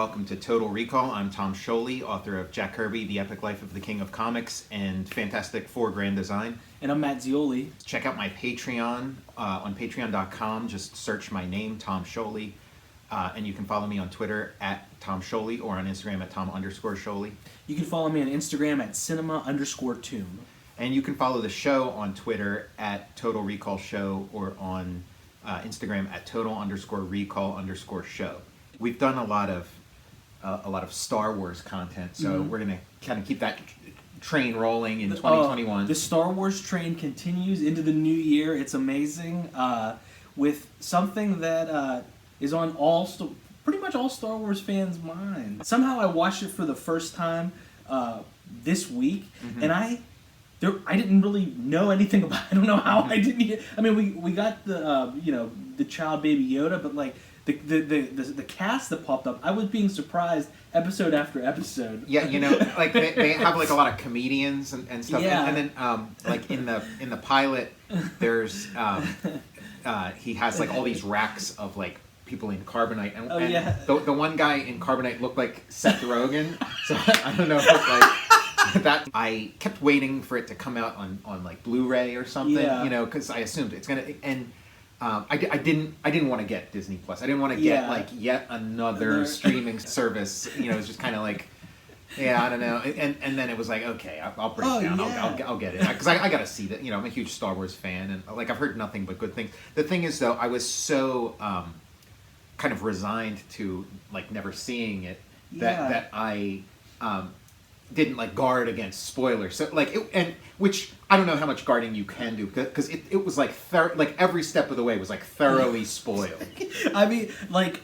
welcome to Total Recall. I'm Tom Scioli, author of Jack Kirby, The Epic Life of the King of Comics, and Fantastic Four Grand Design. And I'm Matt Zeoli. Check out my Patreon on patreon.com. Just search my name, Tom Scioli, and you can follow me on Twitter at Tom Scioli or on Instagram at Tom_Scioli. You can follow me on Instagram at cinema_tomb. And you can follow the show on Twitter at Total Recall Show or on Instagram at Total_Recall_show. We've done a lot of Star Wars content, so we're gonna kind of keep that train rolling in 2021. The Star Wars train continues into the new year. It's amazing with something that is on pretty much all Star Wars fans' minds. Somehow I watched it for the first time this week, and I didn't really know anything about it. I don't know how I didn't. I mean, we got the the child Baby Yoda, but like the cast that popped up, I was being surprised episode after episode. Yeah, like they have like a lot of comedians and stuff. Yeah. And then like in the pilot, there's he has like all these racks of like people in carbonite, and the one guy in carbonite looked like Seth Rogen. So I don't know if it's like. That I kept waiting for it to come out on like Blu-ray or something, because I assumed it's gonna. And I didn't want to get Disney Plus. I didn't want to get like yet another streaming service. It's just kind of like, I don't know. And then it was like, okay, I'll break down. Yeah. I'll get it because I got to see that. I'm a huge Star Wars fan, and like I've heard nothing but good things. The thing is, though, I was so kind of resigned to like never seeing it that I. Didn't like guard against spoilers, so like which I don't know how much guarding you can do because it was like like every step of the way was like thoroughly spoiled. I mean, like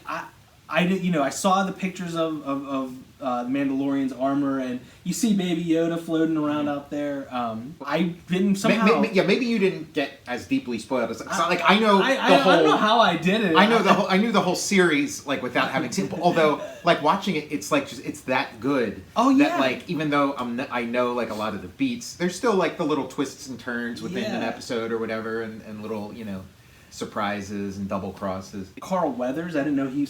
I did, I saw the pictures of Mandalorian's armor, and you see Baby Yoda floating around out there. I didn't somehow. Maybe you didn't get as deeply spoiled as like I know I don't know how I did it. I knew the whole series like without having seen. Although like watching it, it's like it's that good. Oh yeah. That like even though I know like a lot of the beats, there's still like the little twists and turns within an episode or whatever, and little surprises and double crosses. Carl Weathers, I didn't know he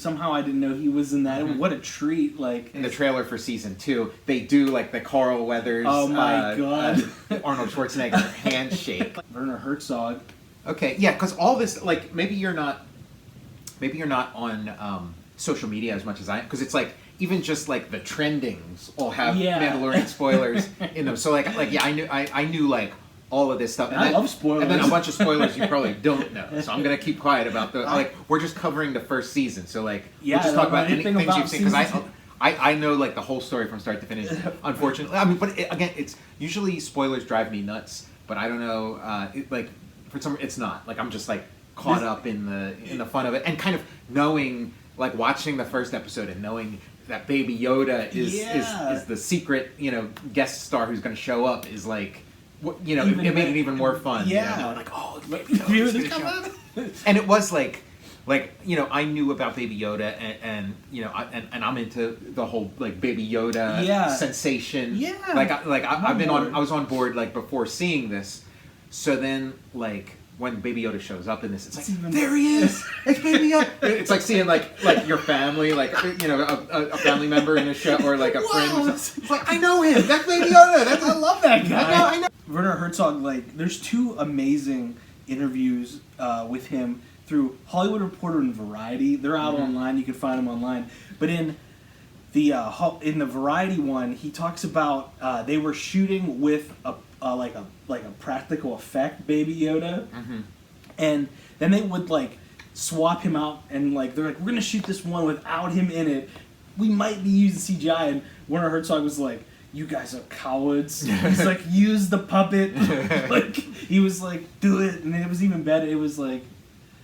was in that. What a treat! Like in the trailer for season 2, they do like the Carl Weathers. Oh my god! Arnold Schwarzenegger handshake. Werner Herzog. Okay, yeah, because all this like maybe you're not on social media as much as I am, because it's like even just like the trendings all have Mandalorian spoilers in them. So like I knew like all of this stuff. And I love spoilers. And then a bunch of spoilers you probably don't know. So I'm going to keep quiet about the... Like, we're just covering the first season. So, like, we'll just talk about anything you've seen. Because I know, like, the whole story from start to finish, unfortunately. I mean, but again, it's... Usually spoilers drive me nuts. But I don't know... for some... It's not. Like, I'm just, like, caught up in the fun of it. And kind of knowing... Like, watching the first episode and knowing that Baby Yoda is the secret, guest star who's going to show up is, like... it made it even more fun. Yeah. Like, oh, Baby come up. And it was like I knew about Baby Yoda, and I'm into the whole like Baby Yoda sensation. Yeah. I was on board like before seeing this. So then like when Baby Yoda shows up in this, it's like there he is. It's Baby Yoda. It's like seeing like your family, like a family member in a show or like a friend. It's like I know him. That's Baby Yoda. I love that guy. I know. Werner Herzog, like, there's 2 amazing interviews with him through Hollywood Reporter and Variety. They're out online. You can find them online. But in the Variety one, he talks about they were shooting with a practical effect Baby Yoda, and then they would like swap him out, and like they're like, we're gonna shoot this one without him in it. We might be using CGI, and Werner Herzog was like, you guys are cowards. He's like, use the puppet. Like he was like, do it, and it was even better. It was like,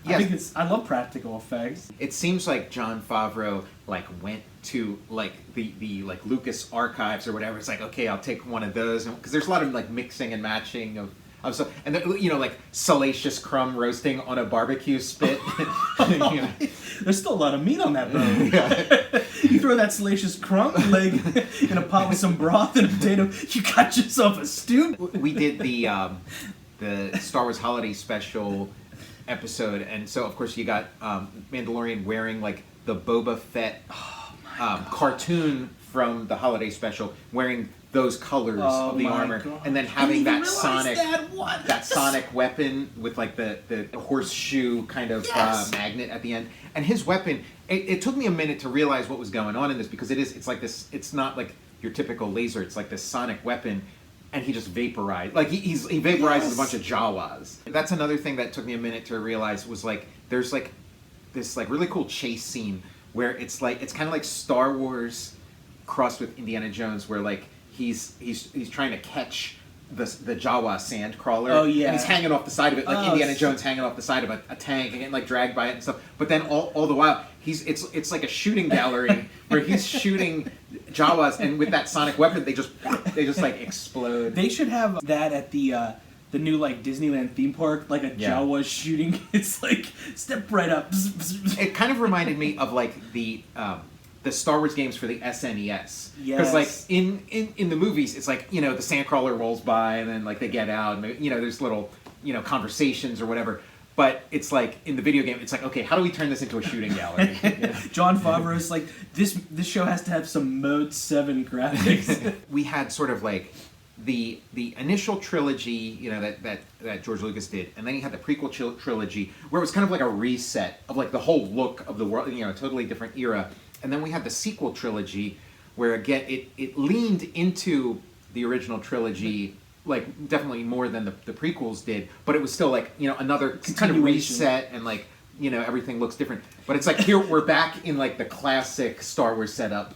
I love practical effects. It seems like Jon Favreau like went to like the like Lucas archives or whatever. It's like, okay, I'll take one of those, because there's a lot of like mixing and matching of stuff, and like Salacious Crumb roasting on a barbecue spit. There's still a lot of meat on that bone. You throw that Salacious Crumb leg in a pot with some broth and a potato, you got yourself a stew. We did the Star Wars Holiday Special episode, and so of course you got Mandalorian wearing like the Boba Fett cartoon from the holiday special wearing those colors of the armor, and then having that sonic weapon with like the horseshoe kind of magnet at the end. And his weapon, it took me a minute to realize what was going on in this, because it's like this. It's not like your typical laser. It's like this sonic weapon. And he just vaporized, like he vaporizes a bunch of Jawas. That's another thing that took me a minute to realize was like there's like this like really cool chase scene where it's kind of like Star Wars crossed with Indiana Jones, where like he's trying to catch the Jawa sand crawler. Oh yeah, and he's hanging off the side of it, like Indiana Jones hanging off the side of a tank and getting like dragged by it and stuff. But then all the while it's like a shooting gallery where he's shooting Jawas, and with that sonic weapon they just like explode. They should have that at the new like Disneyland theme park, like a Jawa shooting. It's like step right up. It kind of reminded me of like the Star Wars games for the SNES. Yes. Because like in the movies, it's like, the sandcrawler rolls by and then like they get out and there's little conversations or whatever. But it's like in the video game, it's like, okay, how do we turn this into a shooting gallery? Jon Favreau's like, this show has to have some Mode 7 graphics. We had sort of like the initial trilogy, that George Lucas did, and then he had the prequel trilogy where it was kind of like a reset of like the whole look of the world, a totally different era. And then we had the sequel trilogy where again it leaned into the original trilogy, like definitely more than the prequels did, but it was still like another kind of reset, and like everything looks different. But it's like here we're back in like the classic Star Wars setup,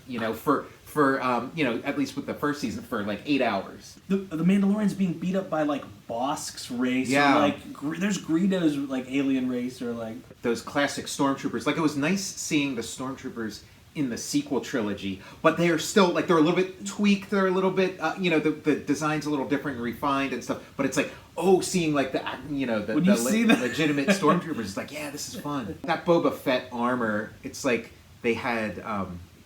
for at least with the first season, for like 8 hours. The Mandalorian's being beat up by like Bosk's race, or like there's Greedo's like alien race, or like those classic stormtroopers. Like it was nice seeing the stormtroopers in the sequel trilogy, but they are still like they're a little bit tweaked. They're a little bit, the design's a little different and refined and stuff. But it's like seeing like the legitimate stormtroopers. It's like this is fun. That Boba Fett armor. It's like they had.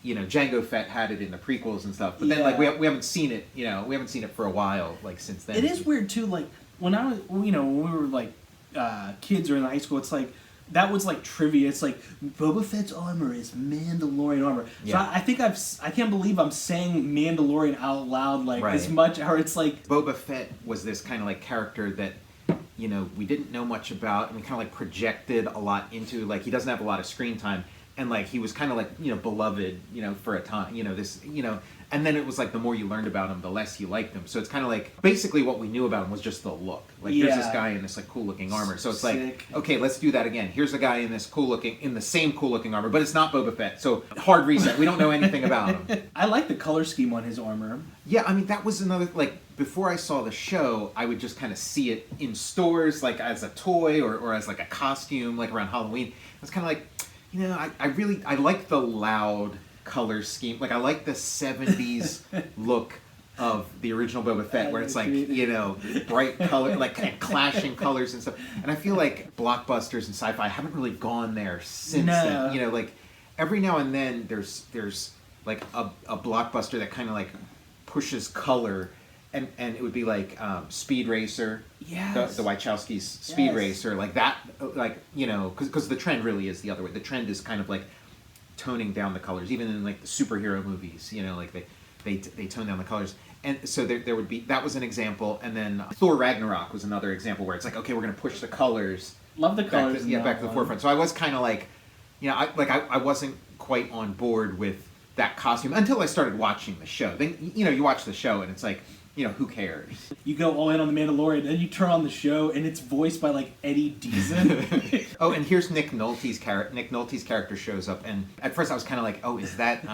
Jango Fett had it in the prequels and stuff, but then like we haven't seen it. We haven't seen it for a while. Like since then, it is weird too. Like when I was, when we were like kids or in high school, it's like that was like trivia. It's like Boba Fett's armor is Mandalorian armor. So I think I can't believe I'm saying Mandalorian out loud as much. Or it's like Boba Fett was this kind of like character that we didn't know much about, and we kind of like projected a lot into. Like he doesn't have a lot of screen time. And like he was kind of like beloved for a time, and then it was like the more you learned about him, the less you liked him. So it's kind of like basically what we knew about him was just the look. Like there's this guy in this like cool looking armor, so it's like okay, let's do that again. Here's a guy in this in the same cool looking armor, but it's not Boba Fett. So hard reset. We don't know anything about him. I like the color scheme on his armor. Yeah, I mean that was another like before I saw the show, I would just kind of see it in stores like as a toy or as like a costume like around Halloween. It was kind of like. I like the loud color scheme. Like I like the 70s look of the original Boba Fett, where it's like bright color, like and clashing colors and stuff. And I feel like blockbusters and sci-fi haven't really gone there since then. Like every now and then there's like a blockbuster that kind of like pushes color. And it would be like Speed Racer, the Wachowskis' Speed Racer, like that, like because the trend really is the other way. The trend is kind of like toning down the colors, even in like the superhero movies. Like they tone down the colors, and so there would be that was an example, and then Thor Ragnarok was another example where it's like okay, we're gonna push the colors. Love the colors. Back to the forefront. So I was kind of like, I wasn't quite on board with that costume until I started watching the show. Then you watch the show and it's like. Who cares? You go all in on the Mandalorian, then you turn on the show, and it's voiced by like Eddie Deason. And here's Nick Nolte's character. Nick Nolte's character shows up, and at first I was kind of like, is that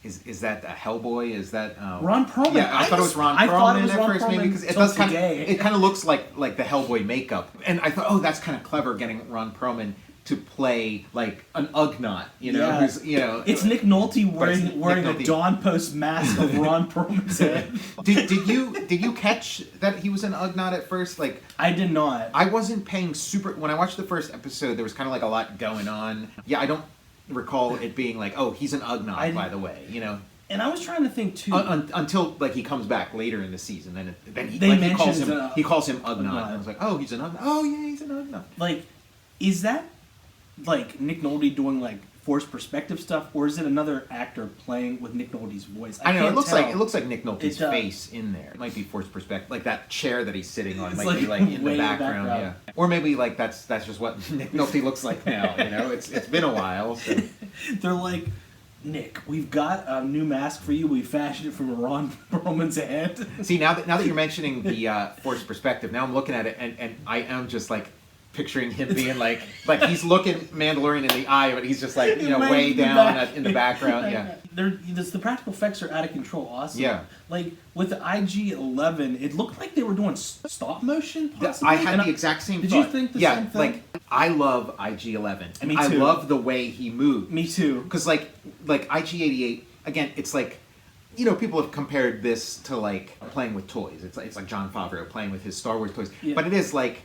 is that a Hellboy? Is that Ron Perlman? Yeah, I thought it was Ron Perlman at first, maybe because it does kind of looks like the Hellboy makeup, and I thought, that's kind of clever getting Ron Perlman to play like an Ugnaught, who's it's Nick Nolte wearing a Dawn Post mask of Ron Perlman's head. Did you catch that he was an Ugnaught at first? Like I did not. I wasn't paying when I watched the first episode. There was kind of like a lot going on. Yeah, I don't recall it being like, he's an Ugnaught, by the way, And I was trying to think too until like he comes back later in the season, then he calls him Ugnaught. I was like, he's an Ugnaught. Oh yeah, he's an Ugnaught. Like, is that? Like Nick Nolte doing like forced perspective stuff, or is it another actor playing with Nick Nolte's voice? I don't know. It looks like Nick Nolte's face in there. It might be forced perspective, like that chair that he's sitting on might be like in the background. Yeah, or maybe like that's just what Nick Nolte looks like now. You know, it's been a while. So. They're like, Nick, we've got a new mask for you. We fashioned it from Ron Perlman's head. See, now that you're mentioning the forced perspective, now I'm looking at it and I am just like picturing him being like he's looking Mandalorian in the eye, but he's just like way down in the background. Yeah, the practical effects are out of control. Awesome. Yeah, like with the IG-11, it looked like they were doing stop motion. Possibly. I had the exact same thought. Did you think the same thing? Like I love IG-11. Me too. I love the way he moved. Me too. Because like IG-88, again, it's like, people have compared this to like playing with toys. It's like Jon Favreau playing with his Star Wars toys. Yeah. But it is like,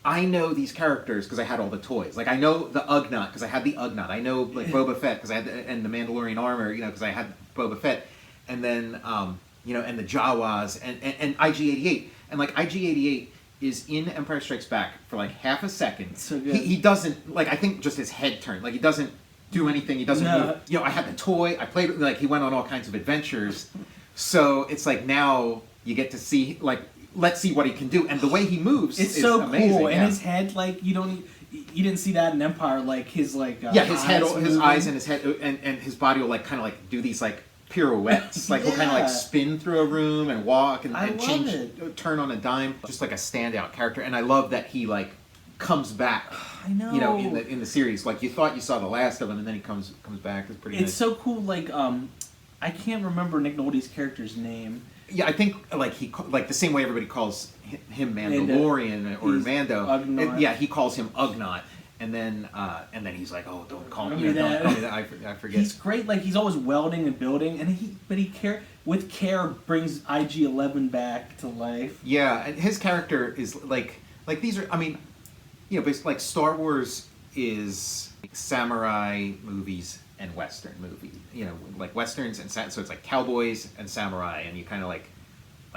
I know these characters because I had all the toys. Like I know the Ugnaught because I had the Ugnaught. I know like Boba Fett because I had and the Mandalorian armor, because I had Boba Fett, and then and the Jawas and IG-88, and like IG-88 is in Empire Strikes Back for like half a second. So good. He doesn't like I think just his head turned. Like he doesn't do anything. He doesn't move. I had the toy. I played like he went on all kinds of adventures. So it's like now you get to see like. Let's see what he can do, and the way he moves is so amazing. Cool. And his head, like you didn't see that in Empire, like his his head, his eyes, and his head, and his body will like kind of like do these like pirouettes, like he'll kind of like spin through a room and walk and turn on a dime, just like a standout character. And I love that he like comes back. I know. In the series, like you thought you saw the last of him, and then he comes back. It's pretty. It's so cool. Like I can't remember Nick Nolte's character's name. Yeah, I think like the same way everybody calls him Mandalorian or Mando. He calls him Ugnaught, and then he's like, oh, don't call me that. Don't call me that. I forget. He's great. Like he's always welding and building, and he with care brings IG-11 back to life. Yeah, and his character is like these are. I mean, but like Star Wars is samurai movies and Western movie, like Westerns and so it's like cowboys and samurai, and you kind of like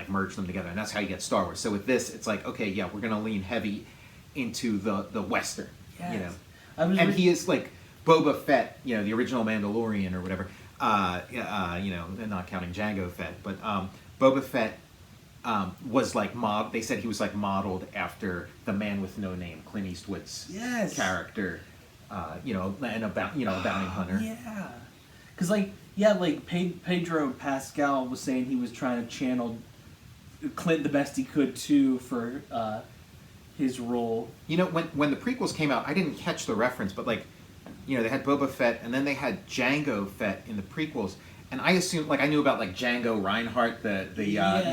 merge them together, and that's how you get Star Wars. So with this, it's like, okay, yeah, we're gonna lean heavy into the Western, yes. And he is like Boba Fett, the original Mandalorian or whatever, not counting Jango Fett, but Boba Fett was like they said he was like modeled after the Man with No Name, Clint Eastwood's character. And a bounty hunter. Yeah, because Pedro Pascal was saying he was trying to channel Clint the best he could too for his role. When the prequels came out, I didn't catch the reference, but they had Boba Fett, and then they had Jango Fett in the prequels, and I assumed I knew about Django Reinhardt, the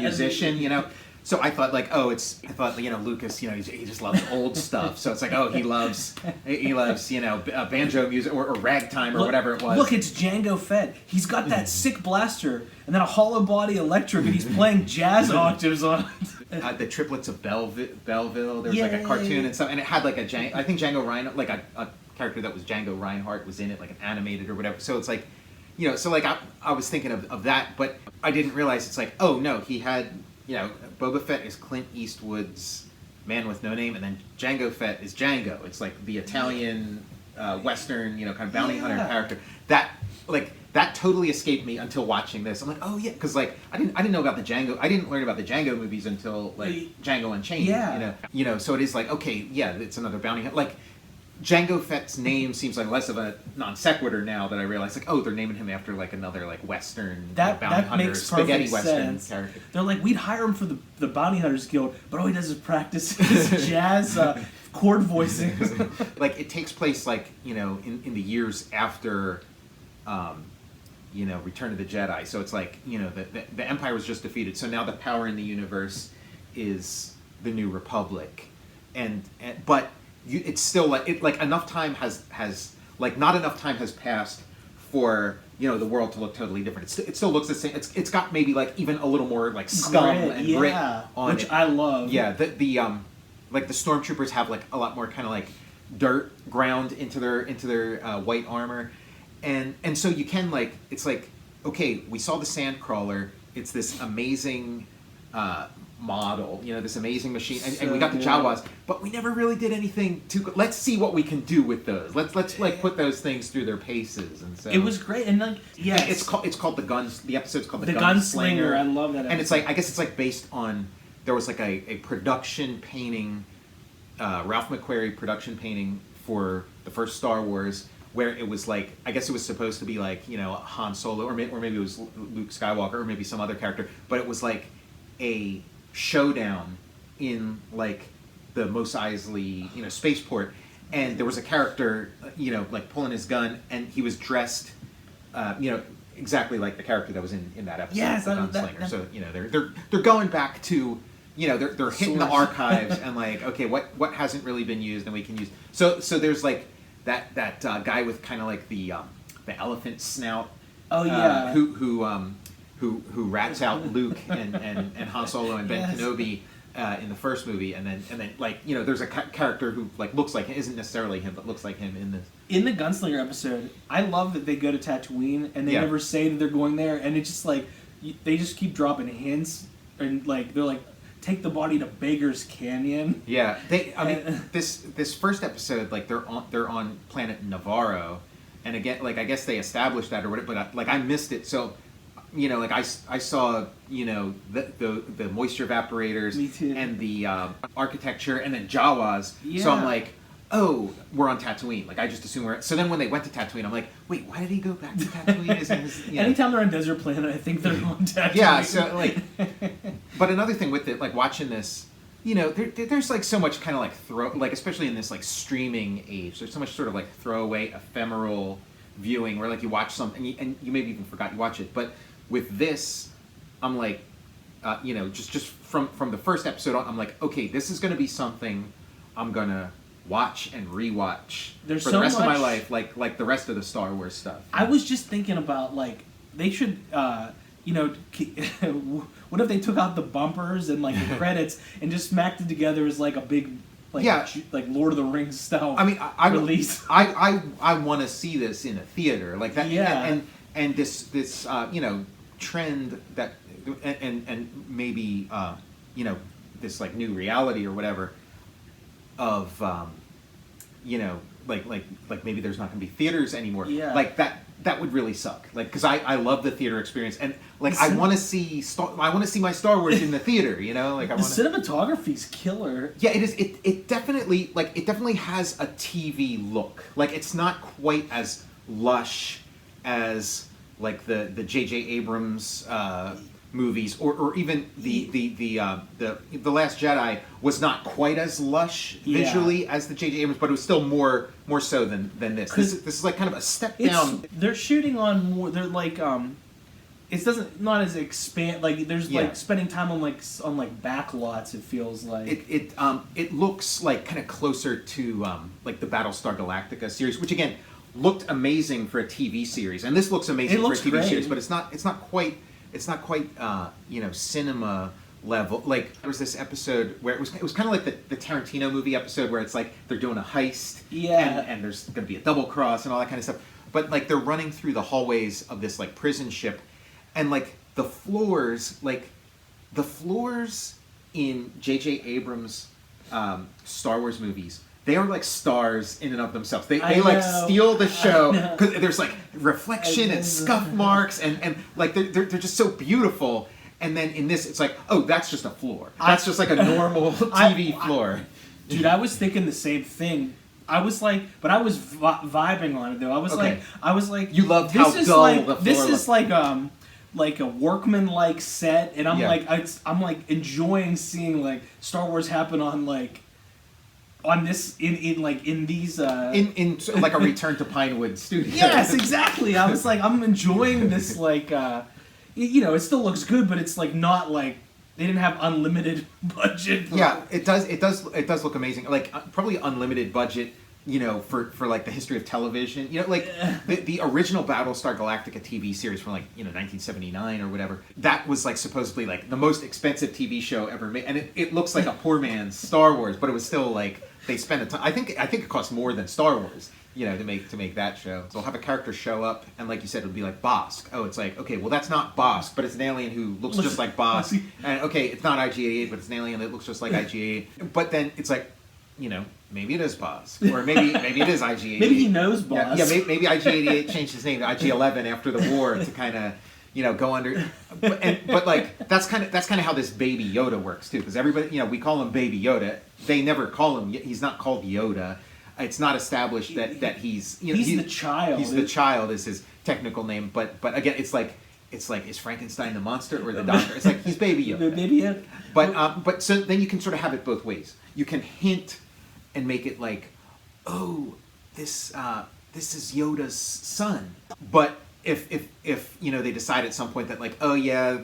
musician, So I thought Lucas, he just loves old stuff. So it's like, oh, he loves banjo music or ragtime or whatever it was. Look, it's Jango Fett. He's got that sick blaster and then a hollow body electric, and he's playing jazz octaves on it. The Triplets of Belleville. There was a cartoon and stuff, and it had I think Django Reinhardt, a character that was Django Reinhardt was in it, like an animated or whatever. So it's like, I was thinking of that, but I didn't realize it's like, oh no, he had. Boba Fett is Clint Eastwood's Man with No Name, and then Jango Fett is Django. It's like the Italian Western, kind of bounty hunter character. That totally escaped me until watching this. I'm like, oh yeah, because I didn't know about the Django. I didn't learn about the Django movies until Django Unchained. Yeah. So it is like, okay, yeah, it's another bounty hunter. Jango Fett's name seems like less of a non sequitur now that I realize, they're naming him after another Western bounty hunter, makes spaghetti Western sense. character. They're like, we'd hire him for the Bounty Hunters Guild, but all he does is practice his jazz chord voicing. It takes place in the years after, Return of the Jedi. So it's the Empire was just defeated. So now the power in the universe is the New Republic, but. It's still enough time has not enough time has passed for the world to look totally different. It still looks the same. It's got maybe even a little more scum and grit on which it. I love. Yeah, the stormtroopers have a lot more kind of dirt ground into their white armor, and so you can okay, we saw the Sandcrawler. It's this amazing model, this amazing machine, and we got the Jawas, but we never really did anything let's see what we can do with those. Let's like put those things through their paces, and so it was great. And like, yeah, it's called the Guns. The episode's called the Gunslinger. I love that episode. And it's like, I guess it's like based on, there was like a production painting, Ralph McQuarrie production painting for the first Star Wars, where it was like, I guess it was supposed to be like, Han Solo, or maybe it was Luke Skywalker, or maybe some other character, but it was like a showdown in like the Mos Eisley, spaceport, and there was a character, like pulling his gun, and he was dressed, exactly like the character that was in that episode, yes, the Gunslinger. So they're going back to, they're hitting the archives and like, okay, what hasn't really been used and we can use. So there's like that guy with kind of like the elephant snout. Oh yeah. Who rats out Luke and Han Solo and Ben Kenobi in the first movie, and then like there's a character who like looks like him, isn't necessarily him, but looks like him in this. In the Gunslinger episode, I love that they go to Tatooine and they never say that they're going there, and it's just like they just keep dropping hints, and like they're like, take the body to Baker's Canyon. Yeah, this first episode, like they're on planet Navarro, and again, like I guess they established that or whatever, but like I missed it, so. Like I saw, the moisture evaporators and the architecture and then Jawas. Yeah. So I'm like, oh, we're on Tatooine. Like I just assumed we're. So then when they went to Tatooine, I'm like, wait, why did he go back to Tatooine? Anytime they're on Desert Planet, I think they're on Tatooine. Yeah. So like, but another thing with it, like watching this, there's like so much kind of like especially in this like streaming age, there's so much sort of like throwaway, ephemeral viewing where like you watch something and you maybe even forgot you watch it, but with this, I'm like, just from the first episode on, I'm like, okay, this is going to be something I'm going to watch and rewatch for the rest of my life, like the rest of the Star Wars stuff. I was just thinking about, like, they should, what if they took out the bumpers and, like, the credits and just smacked it together as, like, a big, like, like Lord of the Rings style release? I want to see this in a theater. Like that, and this trend that and maybe this like new reality or whatever of like maybe there's not going to be theaters anymore. Yeah. Like that would really suck. Like because I love the theater experience, and like I want to see my Star Wars in the theater. Like the cinematography's killer. Yeah, it is. It definitely has a TV look. Like it's not quite as lush as like the J.J. Abrams movies, or even the Last Jedi was not quite as lush visually as the J.J. Abrams, but it was still more so than this. This is like kind of a step down. They're shooting on more. They're like it not as expand. Like there's like spending time on back lots. It feels like it looks like kind of closer to like the Battlestar Galactica series, which again looked amazing for a TV series, and this looks amazing for a TV series, but it's not quite cinema level. Like there was this episode where it was kind of like the Tarantino movie episode where it's like they're doing a heist, and there's going to be a double cross and all that kind of stuff, but like they're running through the hallways of this like prison ship, and like the floors in J.J. Abrams Star Wars movies, they are like stars in and of themselves. They like steal the show because there's like reflection and scuff marks and like they're just so beautiful. And then in this, it's like, oh, that's just a floor. That's just like a normal TV floor. Dude, I was thinking the same thing. I was like, but I was vibing on it though. I was like, you loved how dull the floor This is like a workman-like set, and I'm like enjoying seeing like Star Wars happen on like. On this in these in like a Return to Pinewood studio. Yes, exactly. I was like, I'm enjoying this like it still looks good, but it's like not like they didn't have unlimited budget. It does look amazing. Like probably unlimited budget, for like the history of television. The original Battlestar Galactica TV series from 1979 or whatever. That was like supposedly like the most expensive TV show ever made, and it looks like a poor man's Star Wars, but it was still like they spend a ton. I think it costs more than Star Wars, to make that show. So they'll have a character show up, and like you said, it'll be like Bosk. Oh, it's like, okay, well that's not Bosk, but it's an alien who looks just like Bosk. And okay, it's not IG-88, but it's an alien that looks just like IG-88. But then it's like, maybe it is Bosk, or maybe it is IG-88. Maybe he knows Bosk. Yeah, maybe IG-88 changed his name to IG-11 after the war to kind of. Go under, but like that's kind of how this Baby Yoda works too. Because everybody, we call him Baby Yoda. They never call him. He's not called Yoda. It's not established that he's he's the child. He's the child is his technical name. But again, it's like is Frankenstein the monster or the doctor? It's like he's Baby Yoda. Baby Yoda. But so then you can sort of have it both ways. You can hint and make it like, oh, this is Yoda's son, but. If they decide at some point that like, oh yeah,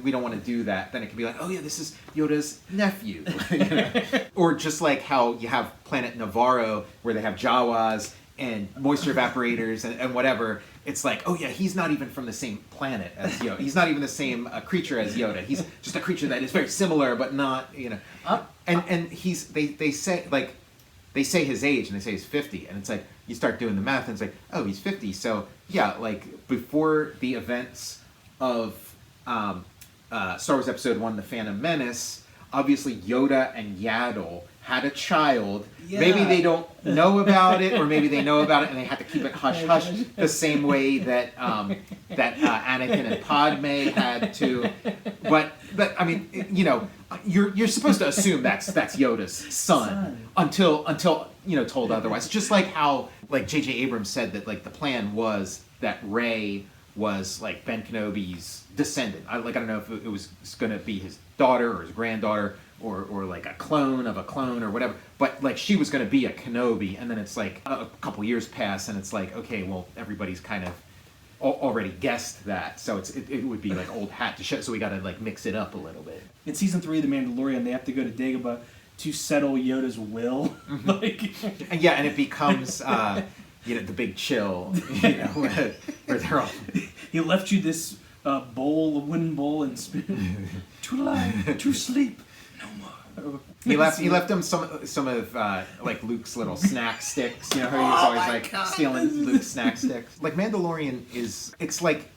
we don't want to do that, then it can be like, oh yeah, this is Yoda's nephew, or just like how you have Planet Navarro where they have Jawas and moisture evaporators and whatever. It's like, oh yeah, he's not even from the same planet as Yoda. He's not even the same creature as Yoda. He's just a creature that is very similar, but not And they say his age and they say he's 50, and it's like you start doing the math and it's like, oh, he's 50. So yeah, like before the events of Star Wars Episode 1, The Phantom Menace, obviously Yoda and Yaddle had a child. Yeah. Maybe they don't know about it, or maybe they know about it and they have to keep it hush-hush the same way that Anakin and Padme had to. But I mean, you're supposed to assume that's Yoda's son until told otherwise. Just like how like J.J. Abrams said that like the plan was that Rey was like Ben Kenobi's descendant. I don't know if it was going to be his daughter or his granddaughter or like a clone of a clone or whatever. But like she was going to be a Kenobi, and then it's like a couple years pass, and it's like, okay, well everybody's kind of already guessed that, so it would be like old hat to show. So we got to like mix it up a little bit. In season 3 of The Mandalorian, they have to go to Dagobah to settle Yoda's will. Yeah, and it becomes the big chill, where they're all. He left you this bowl, a wooden bowl, and spoon. To lie, to sleep, no more. He left him some of like Luke's little snack sticks. How he was always stealing Luke's snack sticks. Like Mandalorian it's like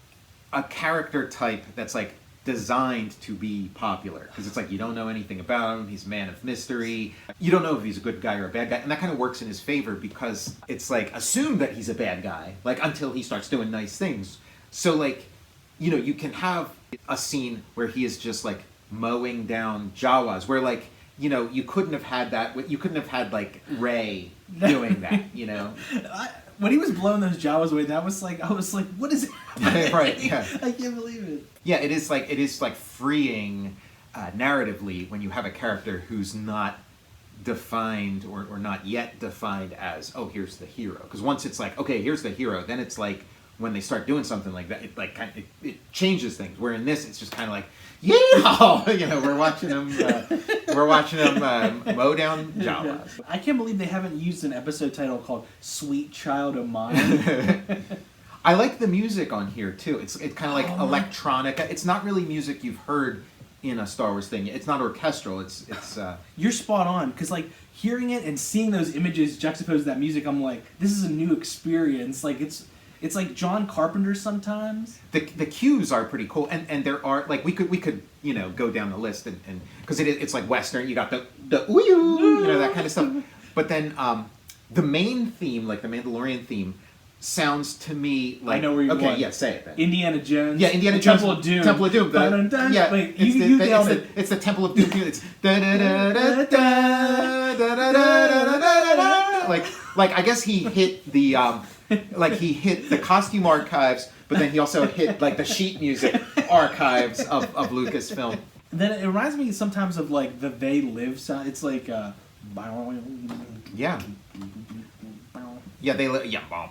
a character type that's like designed to be popular, because it's like you don't know anything about him. He's a man of mystery. You don't know if he's a good guy or a bad guy, and that kind of works in his favor because it's like assumed that he's a bad guy, like until he starts doing nice things. So like, you can have a scene where he is just like mowing down Jawas, where like you couldn't have had that. You couldn't have had like Rey doing that. When he was blowing those Jawas away, I was like, what is happening? Right, yeah. I can't believe it. Yeah, it is like freeing narratively when you have a character who's not defined or not yet defined as, oh, here's the hero. Because once it's like, okay, here's the hero, then it's like when they start doing something like that, it changes things. Where in this, it's just kind of like, yeah, we're watching them mow down Jawas. I can't believe they haven't used an episode title called "Sweet Child of Mine." I like the music on here too. It's kind of like electronica. It's not really music you've heard in a Star Wars thing. It's not orchestral. It's. You're spot on, because like hearing it and seeing those images juxtaposed to that music, I'm like, this is a new experience. Like it's like John Carpenter sometimes. The cues are pretty cool, and there are like we could go down the list and because it's like Western. You got the ooh, that kind of stuff. But then the main theme, like the Mandalorian theme, sounds to me like, I know where you're going. Yeah, say it then. Indiana Jones. Yeah, Indiana Jones. Temple of Doom. Temple of Doom. Dun, dun. Yeah, wait, you nailed it. It's the Temple of Doom. It's da da da da da da da da. Like I guess he hit the he hit the costume archives, but then he also hit like the sheet music archives of Lucasfilm. Then it reminds me sometimes of like the They Live sound. It's like yeah, They Live. Yeah,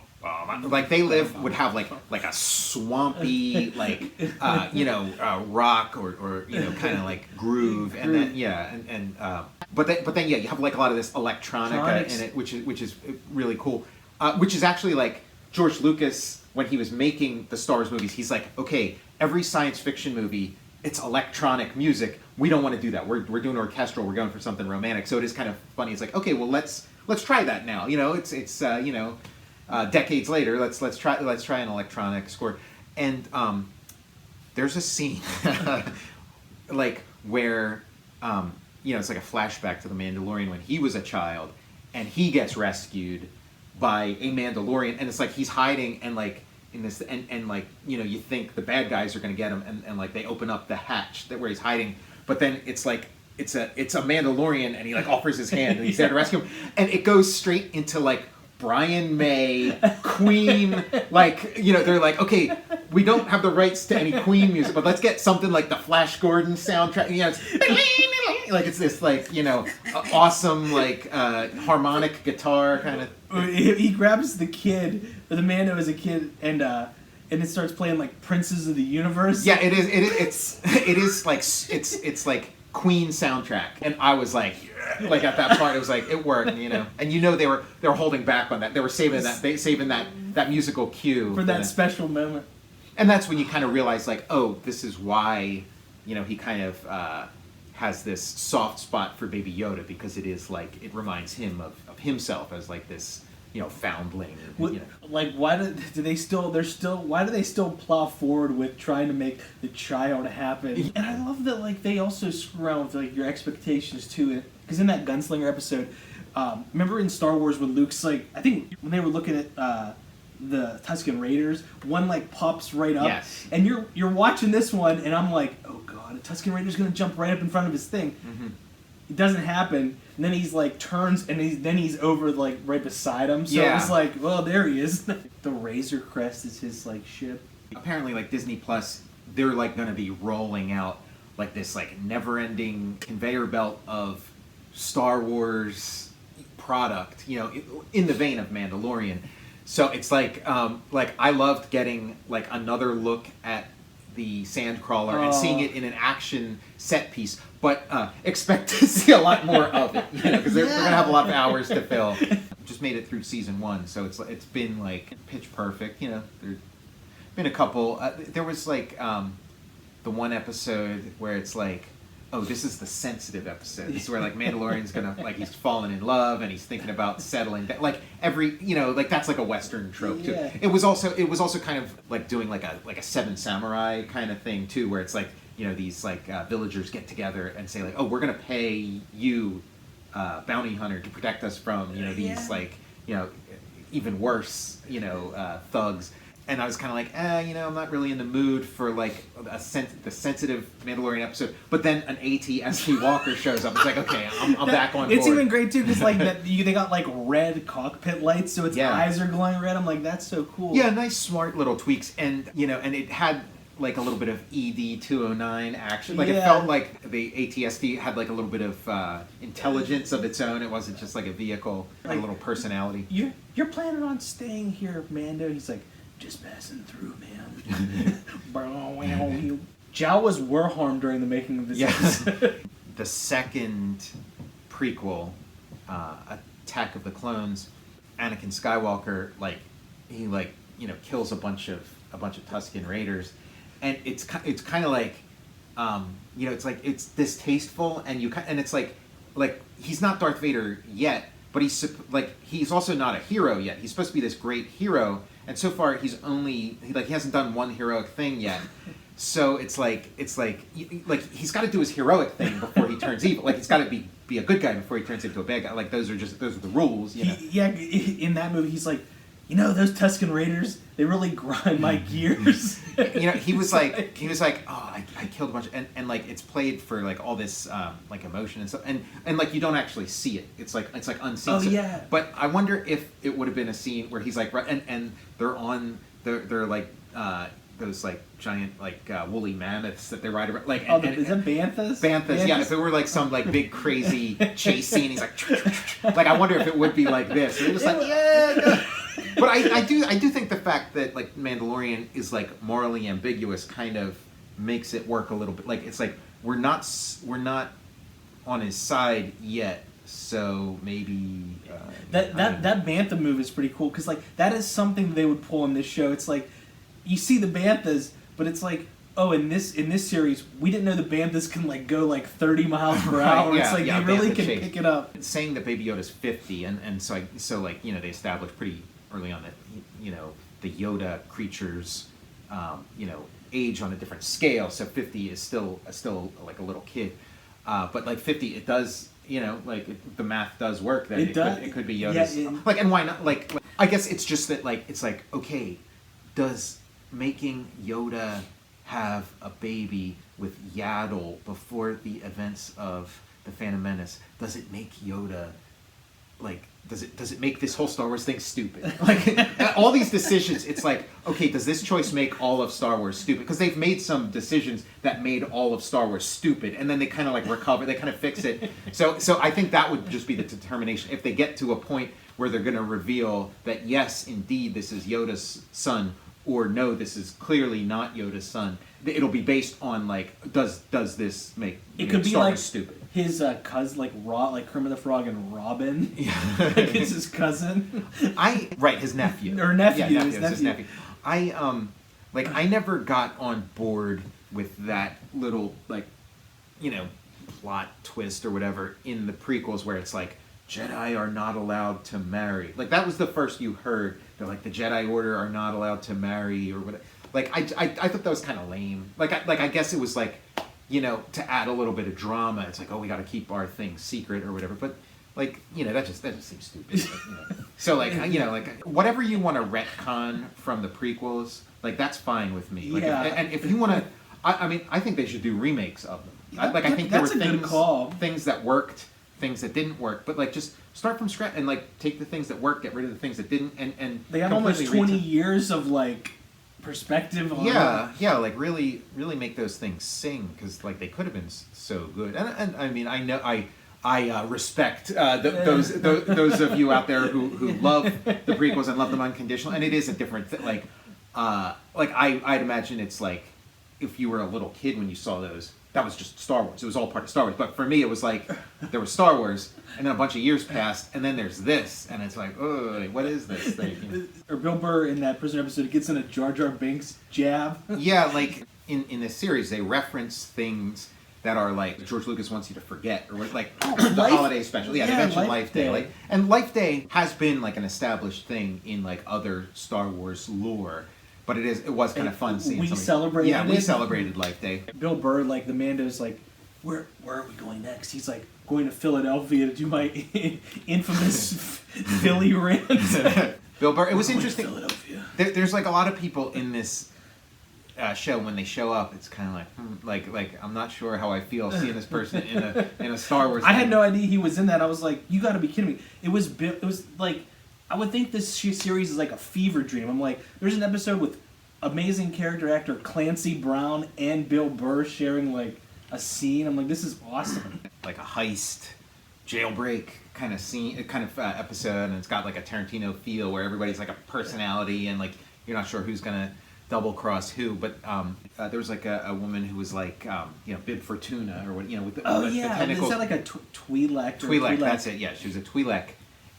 like They Live would have like a swampy rock or kind of like groove, and then but then you have like a lot of this electronica in it, which is really cool. Which is actually like George Lucas, when he was making the Star Wars movies, he's like, okay, every science fiction movie it's electronic music. We don't want to do that. We're doing orchestral. We're going for something romantic. So it is kind of funny. It's like, okay, well let's try that now. You know, it's decades later. Let's try an electronic score. And there's a scene like where it's like a flashback to the Mandalorian when he was a child, and he gets rescued by a Mandalorian, and it's like he's hiding and like in this and like you think the bad guys are going to get him, and like they open up the hatch where he's hiding, but then it's like it's a Mandalorian, and he like offers his hand and he's there to rescue him, and it goes straight into like Brian May, Queen, like they're like, okay, we don't have the rights to any Queen music, but let's get something like the Flash Gordon soundtrack. It's this like awesome like harmonic guitar kind of. He grabs the kid, the Mando as a kid, and it starts playing like Princes of the Universe. Yeah, it is like it's like Queen soundtrack, and I was like at that part, it was like it worked, and they were holding back on that. They were saving that musical cue for that special moment. And that's when you kind of realize like, oh, this is why he kind of has this soft spot for Baby Yoda, because it is like it reminds him of himself as like this foundling. Like why do they still plow forward with trying to make the child happen? And I love that like they also screw around with like your expectations too, because in that Gunslinger episode, remember in Star Wars when Luke's like, I think when they were looking at the Tusken Raiders, one like pops right up, yes. And you're watching this one, and I'm like, oh god, a Tusken Raider's gonna jump right up in front of his thing. Mm-hmm. It doesn't happen, and then he's like turns, and he's over like right beside him. So yeah. It's like, well, there he is. The Razor Crest is his like ship. Apparently, like Disney Plus, they're like going to be rolling out like this like never-ending conveyor belt of Star Wars product, in the vein of Mandalorian. So it's like I loved getting like another look at the Sandcrawler and seeing it in an action set piece, but expect to see a lot more of it, because they're gonna have a lot of hours to fill. Just made it through season 1, so it's been like pitch perfect. There's been a couple. There was like the one episode where it's like, oh, this is the sensitive episode. This is where like Mandalorian's gonna like he's falling in love and he's thinking about settling down. Like every like that's like a Western trope too. Yeah. It was also kind of like doing like a Seven Samurai kind of thing too, where it's like these like villagers get together and say like, oh, we're gonna pay you, bounty hunter, to protect us from these like even worse thugs. And I was kind of like, I'm not really in the mood for like the sensitive Mandalorian episode. But then an AT-ST Walker shows up. It's like, okay, I'm back on board. It's even great too, because like they got like red cockpit lights, so its eyes are glowing red. I'm like, that's so cool. Yeah, nice, smart little tweaks, and and it had like a little bit of ED-209 action. Like it felt like the AT-ST had like a little bit of intelligence of its own. It wasn't just like a vehicle, like a little personality. You're planning on staying here, Mando? He's like, just passing through, man. Jawas were harmed during the making of this episode. The second prequel, Attack of the Clones, Anakin Skywalker, he kills a bunch of Tusken Raiders, and it's kind of like, it's like it's distasteful, and it's like he's not Darth Vader yet, but he's also not a hero yet. He's supposed to be this great hero. And so far, he hasn't done one heroic thing yet. So it's like he's got to do his heroic thing before he turns evil. Like he's got to be a good guy before he turns into a bad guy. Like those are the rules. Yeah, in that movie, he's like, those Tusken Raiders, they really grind my gears. He was like, oh, I killed a bunch, and like it's played for like all this like emotion and stuff, and like you don't actually see it. It's like unseen. Oh yeah. But I wonder if it would have been a scene where he's like, and they're like those like giant like woolly mammoths that they ride around. Like, is that Banthas? Banthas, yeah. If it were like some like big crazy chase scene, he's like I wonder if it would be like this. They're just like, yeah. But I do think the fact that like Mandalorian is like morally ambiguous kind of makes it work a little bit. Like it's like we're not on his side yet, so maybe that Bantha move is pretty cool, because like that is something they would pull in this show. It's like you see the Banthas, but it's like oh, in this series, we didn't know the Banthas can like go like 30 miles per hour. It's like they really can pick it up. Saying that Baby Yoda's 50, and so like they established pretty early on that the Yoda creatures age on a different scale. So 50 is still like a little kid, but like 50, it does the math does work. That it could be Yoda's. Yeah, and why not? Like I guess it's just that it's like okay, does making Yoda have a baby with Yaddle before the events of the Phantom Menace, does it make Yoda does it make this whole Star Wars thing stupid? All these decisions, it's like, okay, does this choice make all of Star Wars stupid? Because they've made some decisions that made all of Star Wars stupid, and then they kind of recover, they kind of fix it. So I think that would just be the determination. If they get to a point where they're going to reveal that yes, indeed, this is Yoda's son, or no, this is clearly not Yoda's son, it'll be based on does this make Star Wars stupid? His cousin, like Kermit the Frog and Robin. Yeah. It's his cousin. His nephew. Or nephew. Yeah, his nephew. I never got on board with that little plot twist or whatever in the prequels where it's like Jedi are not allowed to marry. That was the first you heard. They're like the Jedi Order are not allowed to marry or whatever. I thought that was kind of lame. I guess it was to add a little bit of drama. It's like, oh, we got to keep our thing secret or whatever. But that just seems stupid. So whatever you want to retcon from the prequels, that's fine with me. And if you want to, I think they should do remakes of them. I think there were things that worked, things that didn't work, but just start from scratch and take the things that worked, get rid of the things that didn't, and they have almost 20 years of perspective on really make those things sing, because they could have been so good. And I mean, I know I respect those of you out there who love the prequels and love them unconditionally, and it is a different thing. I'd imagine it's if you were a little kid when you saw those, that was just Star Wars. It was all part of Star Wars. But for me, it was there was Star Wars, and then a bunch of years passed, and then there's this, and it's oh, what is this thing? Or Bill Burr in that Prisoner episode gets in a Jar Jar Binks jab. Yeah, in this series, they reference things that are George Lucas wants you to forget, or the holiday special. Yeah, they mention Life Day. And Life Day has been an established thing in other Star Wars lore. But it was kind of fun seeing something. We celebrated Life Day. Bill Burr, the Mando's where are we going next? He's going to Philadelphia to do my infamous Philly rant. Bill Burr, it was interesting. Philadelphia. There's a lot of people in this show, when they show up, it's kind of I'm not sure how I feel seeing this person in a Star Wars I had no idea he was in that. I was you got to be kidding me. It was I would think this series is a fever dream. I'm there's an episode with amazing character actor Clancy Brown and Bill Burr sharing a scene. I'm this is awesome. A heist, jailbreak kind of scene, episode, and it's got a Tarantino feel where everybody's a personality, and you're not sure who's gonna double cross who. But there was a woman who was Bib Fortuna or what with the, the tentacles. Is that a Twi'lek? Twi'lek, that's it. Yeah, she was a Twi'lek.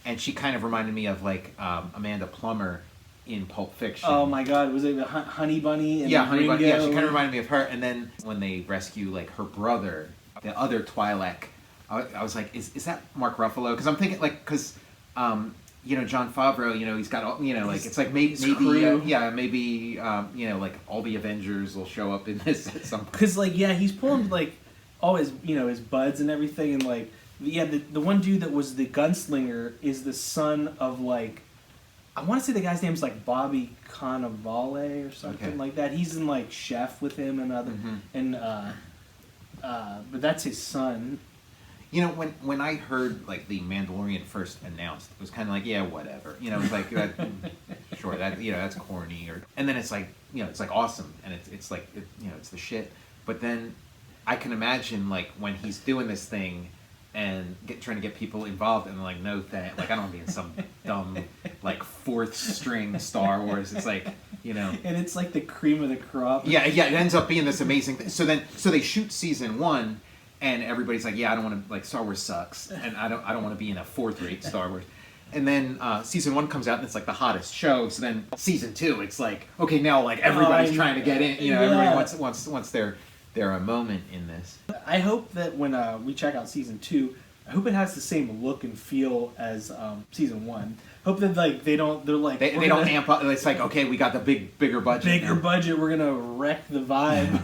And she kind of reminded me of Amanda Plummer in Pulp Fiction. Oh my God, was it Honey Bunny? And Honey Bunny. Yeah, she kind of reminded me of her. And then when they rescue her brother, the other Twi'lek, I was is that Mark Ruffalo? Because I'm thinking Jon Favreau, he's got all, it's maybe all the Avengers will show up in this at some point. Because he's pulling all his his buds and everything, and the one dude that was the gunslinger is the son of I want to say the guy's name's Bobby Cannavale or something like that. He's in Chef with him and other but that's his son. When I heard the Mandalorian first announced, it was kind of yeah, whatever. It was that, sure, that that's corny, and then it's it's awesome, and it's it's the shit. But then I can imagine when he's doing this thing and trying to get people involved, and no thanks. I don't want to be in some dumb fourth string Star Wars. It's and it's the cream of the crop. Yeah, it ends up being this amazing thing. So they shoot season 1, and everybody's yeah, I don't want to Star Wars sucks, and I don't want to be in a fourth rate Star Wars. And then season 1 comes out and it's like the hottest show. So then season 2, it's like, okay, now like everybody's trying to get in. You know, everybody wants their moment in this. I hope that when we check out season 2, I hope it has the same look and feel as season 1. Hope that like they don't amp up. It's like, okay, we got the bigger budget. We're gonna wreck the vibe.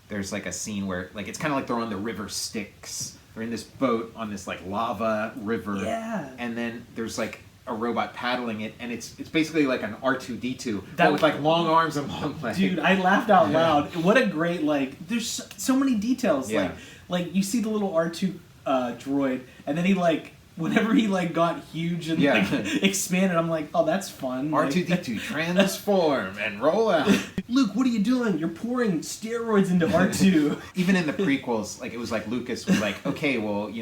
There's like a scene where like it's kind of like they're on the river Styx. They're in this boat on this like lava river. Yeah. And then there's like a robot paddling it, and it's basically like an R2-D2 but with like long arms and long legs. Dude, I laughed out loud. What a great there's so many details. Yeah. Like you see the little R2 droid, and then he whenever he got huge and expanded, I'm like, oh, that's fun. R2-D2 transform and roll out. Luke, what are you doing? You're pouring steroids into R2. Even in the prequels, like it was like Lucas was like, okay, well,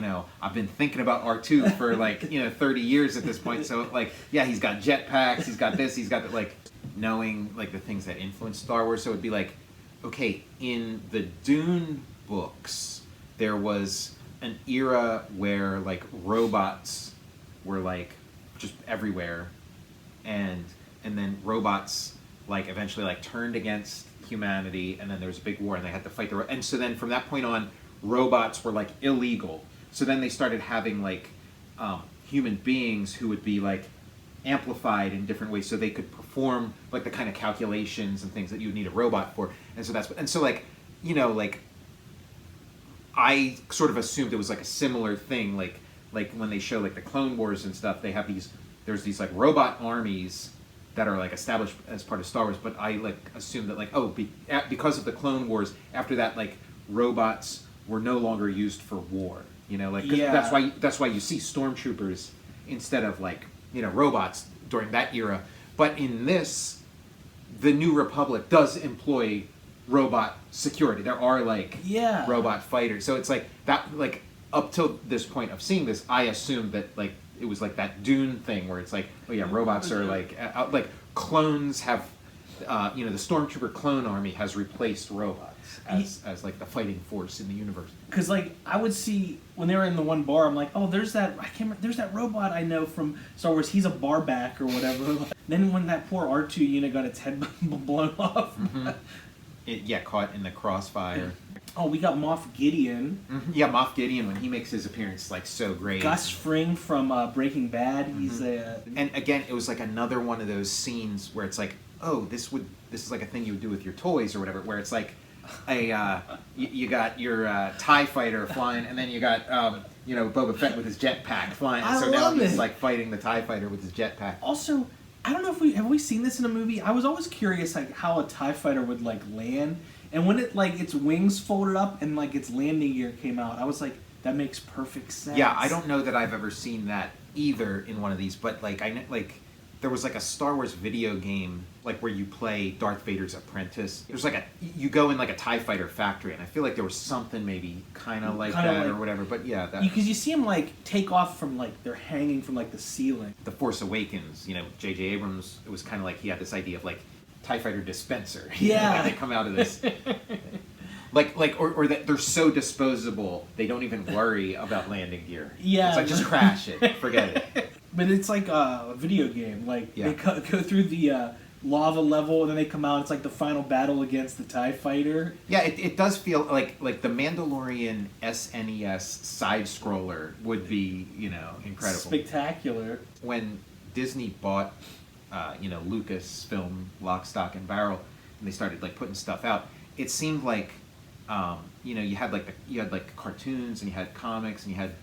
I've been thinking about R2 for 30 years at this point. So like, yeah, he's got jetpacks, he's got this, he's got that, like knowing like the things that influenced Star Wars. So it'd be like, okay, in the Dune books, there was an era where like robots were like just everywhere, and then robots like eventually like turned against humanity, and then there was a big war and they had to fight and so then from that point on robots were like illegal. So then they started having like human beings who would be like amplified in different ways so they could perform like the kind of calculations and things that you would need a robot for. And so like I sort of assumed it was like a similar thing, like when they show like the Clone Wars and stuff, they have there's these like robot armies that are like established as part of Star Wars, but I like assumed that like because of the Clone Wars, after that like robots were no longer used for war, that's why you see stormtroopers instead of like robots during that era. But in this, the New Republic does employ robot security. There are like robot fighters. So it's like that, like up till this point of seeing this, I assumed that like it was like that Dune thing where it's like, oh yeah, robots are like clones have, the Stormtrooper clone army has replaced robots as like the fighting force in the universe. Because like I would see when they were in the one bar, I'm like, oh, there's that robot I know from Star Wars. He's a barback or whatever. Then when that poor R2 unit got its head blown off. Mm-hmm. Caught in the crossfire. Oh, we got Moff Gideon. Mm-hmm. Yeah, Moff Gideon, when he makes his appearance, like so great. Gus Fring from Breaking Bad. Mm-hmm. He's and again, it was like another one of those scenes where it's like, oh, this is like a thing you would do with your toys or whatever. Where it's like, you got your TIE fighter flying, and then you got Boba Fett with his jetpack flying. And so now he's like fighting the TIE fighter with his jetpack. Also, I don't know if have we seen this in a movie. I was always curious like how a TIE fighter would like land, and when it like its wings folded up and like its landing gear came out, I was like, that makes perfect sense. Yeah, I don't know that I've ever seen that either in one of these, but like there was like a Star Wars video game like where you play Darth Vader's apprentice. There's like you go in like a TIE fighter factory, and I feel like there was something maybe kind of like that or whatever. But yeah, because you see them like take off from like they're hanging from like the ceiling. The Force Awakens, J.J. Abrams, it was kind of like he had this idea of like TIE fighter dispenser. Yeah, like they come out of this. or that they're so disposable they don't even worry about landing gear. Yeah, it's like just crash it, forget it. But it's like a video game. Like they go through the lava level, and then they come out. It's like the final battle against the TIE fighter. Yeah, it does feel like the Mandalorian SNES side scroller would be incredible, spectacular. When Disney bought Lucasfilm, Lock, Stock, and Barrel, and they started like putting stuff out, it seemed like you had cartoons and you had comics and you had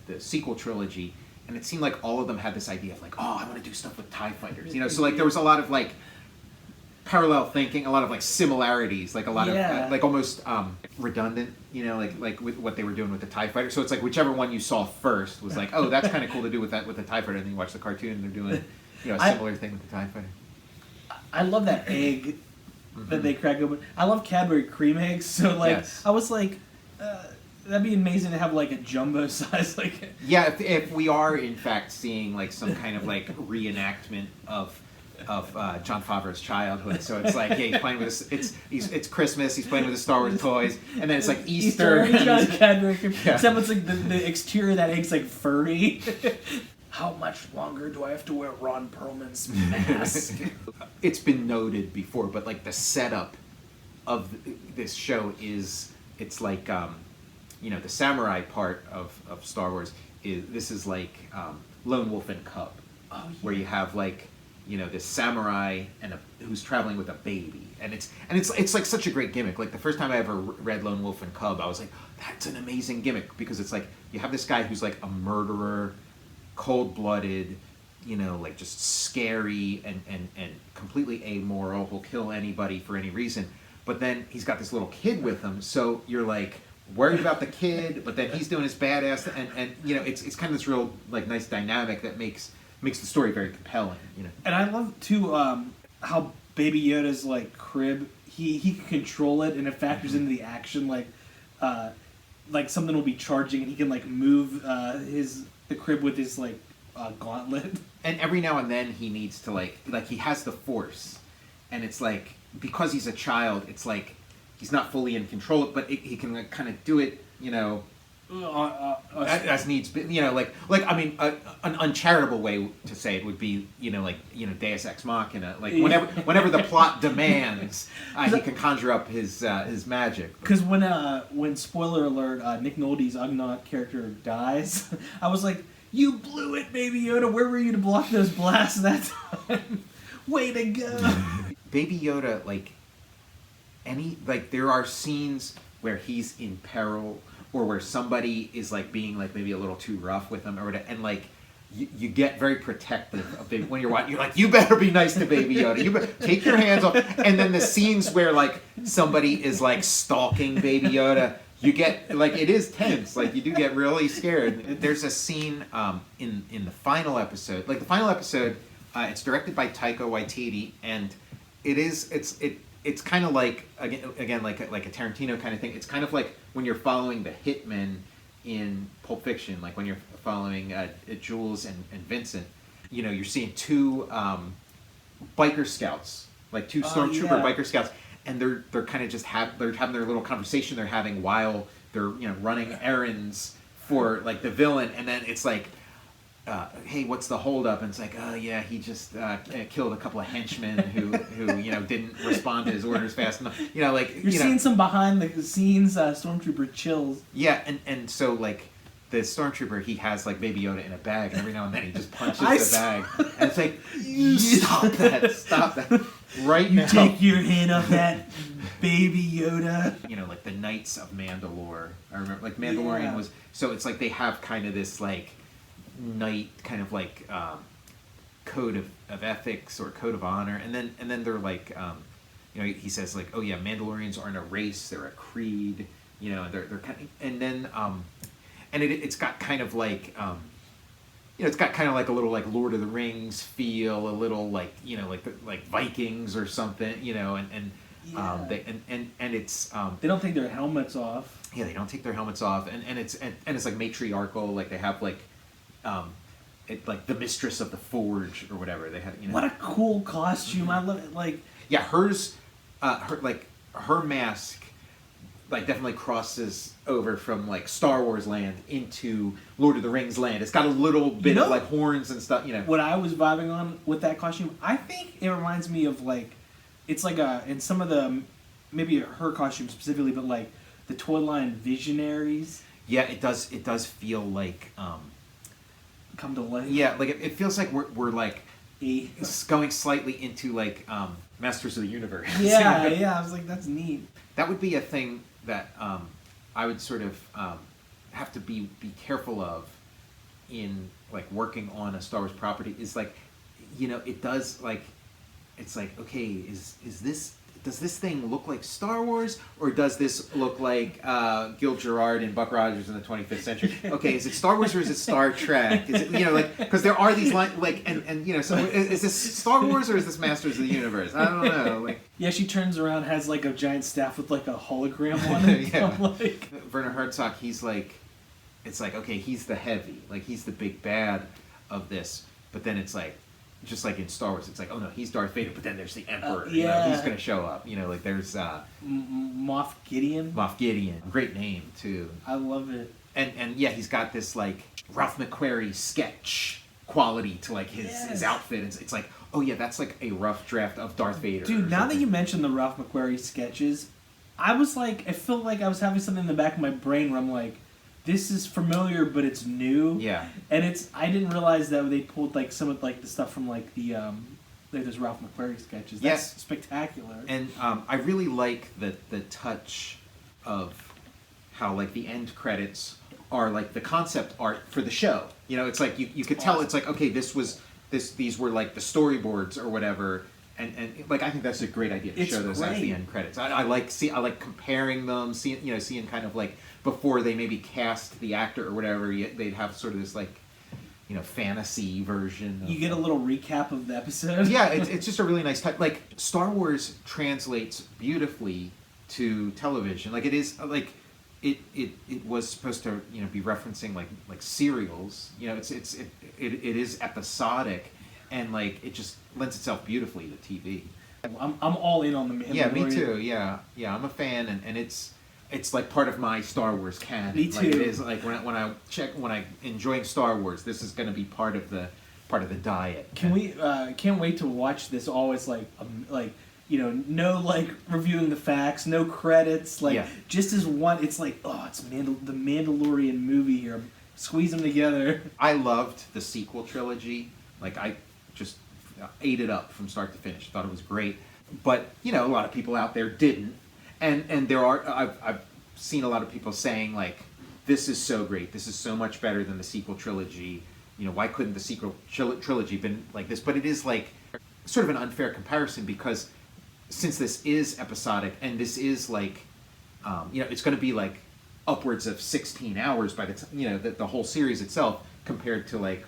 the sequel trilogy, and it seemed like all of them had this idea of like, oh, I want to do stuff with TIE fighters, so like there was a lot of like parallel thinking, a lot of like similarities, like a lot of like almost redundant, like with what they were doing with the TIE fighter. So it's like whichever one you saw first was like, oh, that's kind of cool to do with the TIE fighter, and then you watch the cartoon and they're doing a similar thing with the TIE fighter. I love that egg that they crack open. I love Cadbury cream eggs, so like I was like, that'd be amazing to have like a jumbo size like. Yeah, if we are in fact seeing like some kind of like reenactment of Jon Favreau's childhood, so it's like he's playing with it's Christmas, he's playing with the Star Wars toys, and then it's like Easter. He's got Cadbury cream. Except it's like the exterior of that egg's like furry. how much longer do I have to wear Ron Perlman's mask? It's been noted before, but like the setup of this show is, it's like, you know, the samurai part of Star Wars is like Lone Wolf and Cub, where you have like, you know, this samurai who's traveling with a baby, and it's like such a great gimmick. Like the first time I ever read Lone Wolf and Cub, I was like, that's an amazing gimmick, because it's like you have this guy who's like a murderer, cold-blooded, you know, like just scary and completely amoral, will kill anybody for any reason. But then he's got this little kid with him, so you're like worried about the kid, but then he's doing his badass, and you know, it's kind of this real like nice dynamic that makes the story very compelling, you know. And I love too how Baby Yoda's like crib, he can control it, and it factors into the action. Like something will be charging, and he can like move the crib with his like gauntlet. And every now and then he needs to like he has the Force, and it's like, because he's a child, it's like he's not fully in control, but he can like kind of do it, you know. As needs be, you know, like I mean, an uncharitable way to say it would be, you know, like, you know, Deus Ex Machina, like whenever the plot demands, he can conjure up his magic. Because when spoiler alert, Nick Nolte's Ugnaught character dies, I was like, you blew it, Baby Yoda. Where were you to block those blasts that time? Way to go. Baby Yoda, there are scenes where he's in peril, or where somebody is like being like maybe a little too rough with him, or whatever, and like you get very protective of Baby when you're watching. You're like, you better be nice to Baby Yoda. You better take your hands off. And then the scenes where like somebody is like stalking Baby Yoda, you get like, it is tense. Like you do get really scared. There's a scene in the final episode. Like the final episode, it's directed by Taika Waititi, and it's kind of like again like a Tarantino kind of thing. It's kind of like when you're following the hitmen in Pulp Fiction, like when you're following Jules and Vincent. You know, you're seeing two biker scouts, like two stormtrooper biker scouts, and they're kind of just they're having their little conversation they're having while they're, you know, running errands for like the villain, and then it's like, hey, what's the holdup? And it's like, oh yeah, he just killed a couple of henchmen who you know, didn't respond to his orders fast enough. You know, like you're seeing some behind the scenes stormtrooper chills. Yeah, and so like the stormtrooper, he has like Baby Yoda in a bag, and every now and then he just punches the bag, and it's like, stop that right now. You take your hand off that, Baby Yoda. You know, like the Knights of Mandalore. I remember, like Mandalorian was, so it's like they have kind of this like knight kind of like code of ethics or code of honor, and then they're like, you know, he says like, oh yeah, Mandalorians aren't a race, they're a creed, you know, they're kind of, and then and it's got kind of like you know, it's got kind of like a little like Lord of the Rings feel, a little like, you know, like Vikings or something, you know, and it's they don't take their helmets off. Yeah, they don't take their helmets off, and it's like matriarchal, like they have like like the Mistress of the Forge or whatever they have, you know. What a cool costume! I love it. Like, yeah, her mask like definitely crosses over from like Star Wars land into Lord of the Rings land. It's got a little bit of like horns and stuff, you know. What I was vibing on with that costume, I think it reminds me of like, it's like in some of the, maybe her costume specifically, but like the toy line Visionaries. Yeah, it does feel like come to life. Yeah, like it feels like we're like going slightly into like Masters of the Universe. Yeah, yeah. I was like, that's neat. That would be a thing that I would sort of have to be careful of in like working on a Star Wars property. Is like, you know, it does like, it's like, okay, does this thing look like Star Wars, or does this look like Gil Gerard and Buck Rogers in the 25th century? Okay, is it Star Wars or is it Star Trek? Is it, you know, like, because there are these lines, like, and you know, so is this Star Wars or is this Masters of the Universe? I don't know. Like, yeah, she turns around, has like a giant staff with like a hologram on it. Yeah. Like, Werner Herzog, he's like, it's like, okay, he's the heavy, like he's the big bad of this, but then it's like, just like in Star Wars, it's like, oh no, he's Darth Vader, but then there's the Emperor. Yeah. You know, he's going to show up. You know, like there's Moff Gideon. Moff Gideon, great name too. I love it. And yeah, he's got this like Ralph McQuarrie sketch quality to like his outfit. It's like, oh yeah, that's like a rough draft of Darth Vader. Dude, now that you mentioned the Ralph McQuarrie sketches, I felt like I was having something in the back of my brain where I'm like, this is familiar, but it's new. Yeah. And I didn't realize that they pulled like some of like the stuff from like the those Ralph McQuarrie sketches. That's spectacular. And I really like the touch of how like the end credits are like the concept art for the show. You know, it's like you could tell it's like, okay, these were like the storyboards or whatever. And like I think that's a great idea to show those as the end credits. I like comparing them, seeing kind of like before they maybe cast the actor or whatever, they'd have sort of this like, fantasy version. You get a little recap of the episode. Yeah, it's just a really nice type. Like Star Wars translates beautifully to television. Like it is like it was supposed to be referencing like serials. It is episodic, and like it just lends itself beautifully to TV. I'm all in on the Mandalorian. Yeah, me too. Yeah, I'm a fan, and it's like part of my Star Wars canon. Me too. Like it is like when I enjoy Star Wars, this is going to be part of the diet. Can't wait to watch this. Always no like reviewing the facts, no credits, just as one. It's like it's the Mandalorian movie here. Squeeze them together. I loved the sequel trilogy. Like I just ate it up from start to finish. Thought it was great, but a lot of people out there didn't. And there are I've seen a lot of people saying like, this is so great, this is so much better than the sequel trilogy. Why couldn't the sequel trilogy been like this? But it is like sort of an unfair comparison because since this is episodic and this is like, it's going to be like upwards of 16 hours by the time the whole series itself compared to like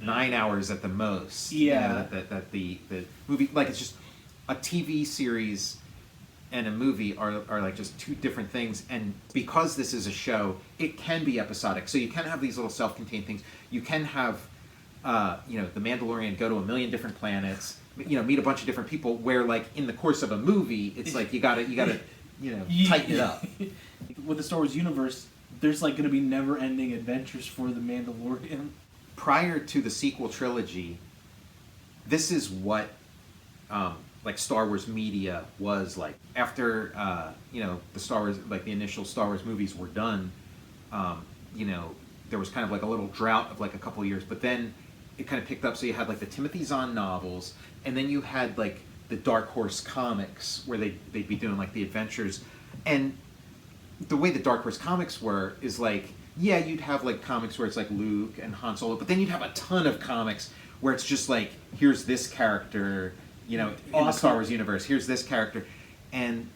9 hours at the most. Yeah. That the movie, like it's just a TV series and a movie are like just two different things, and because this is a show, it can be episodic. So you can have these little self-contained things. You can have, the Mandalorian go to a million different planets, meet a bunch of different people. Where like in the course of a movie, it's like you gotta tighten it up. With the Star Wars universe, there's like going to be never-ending adventures for the Mandalorian. Prior to the sequel trilogy, this is what like Star Wars media was like. After the Star Wars, like the initial Star Wars movies were done, there was kind of like a little drought of like a couple of years, but then it kind of picked up. So you had like the Timothy Zahn novels, and then you had like the Dark Horse comics where they'd be doing like the adventures. And the way the Dark Horse comics were is like, yeah, you'd have like comics where it's like Luke and Han Solo, but then you'd have a ton of comics where it's just like, here's this character, in the Star Wars universe, here's this character. And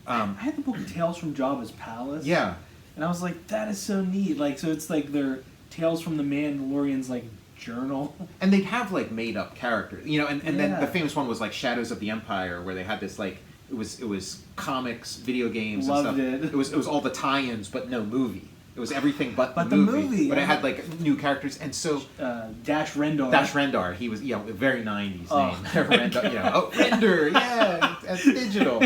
I had the book Tales from Jabba's Palace. Yeah. And I was like, that is so neat. Like, so it's like their Tales from the Mandalorian's like journal. And they'd have like made up characters, and then the famous one was like Shadows of the Empire, where they had this like, it was comics, video games, Loved and stuff. it. It was all the tie-ins, but no movie. It was everything but the movie. But it had like new characters, and so Dash Rendar. Dash Rendar, he was a very 90s name. Rendar, Render, it's digital.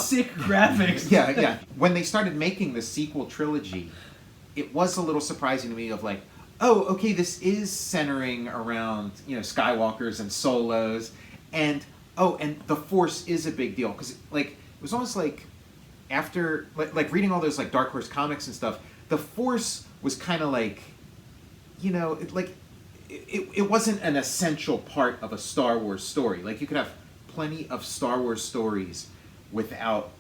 Sick graphics. Yeah. When they started making the sequel trilogy, it was a little surprising to me of like, oh, okay, this is centering around Skywalkers and Solos, and the Force is a big deal because like it was almost like after like reading all those like Dark Horse comics and stuff, the Force was kind of like, it wasn't an essential part of a Star Wars story. Like you could have plenty of Star Wars stories without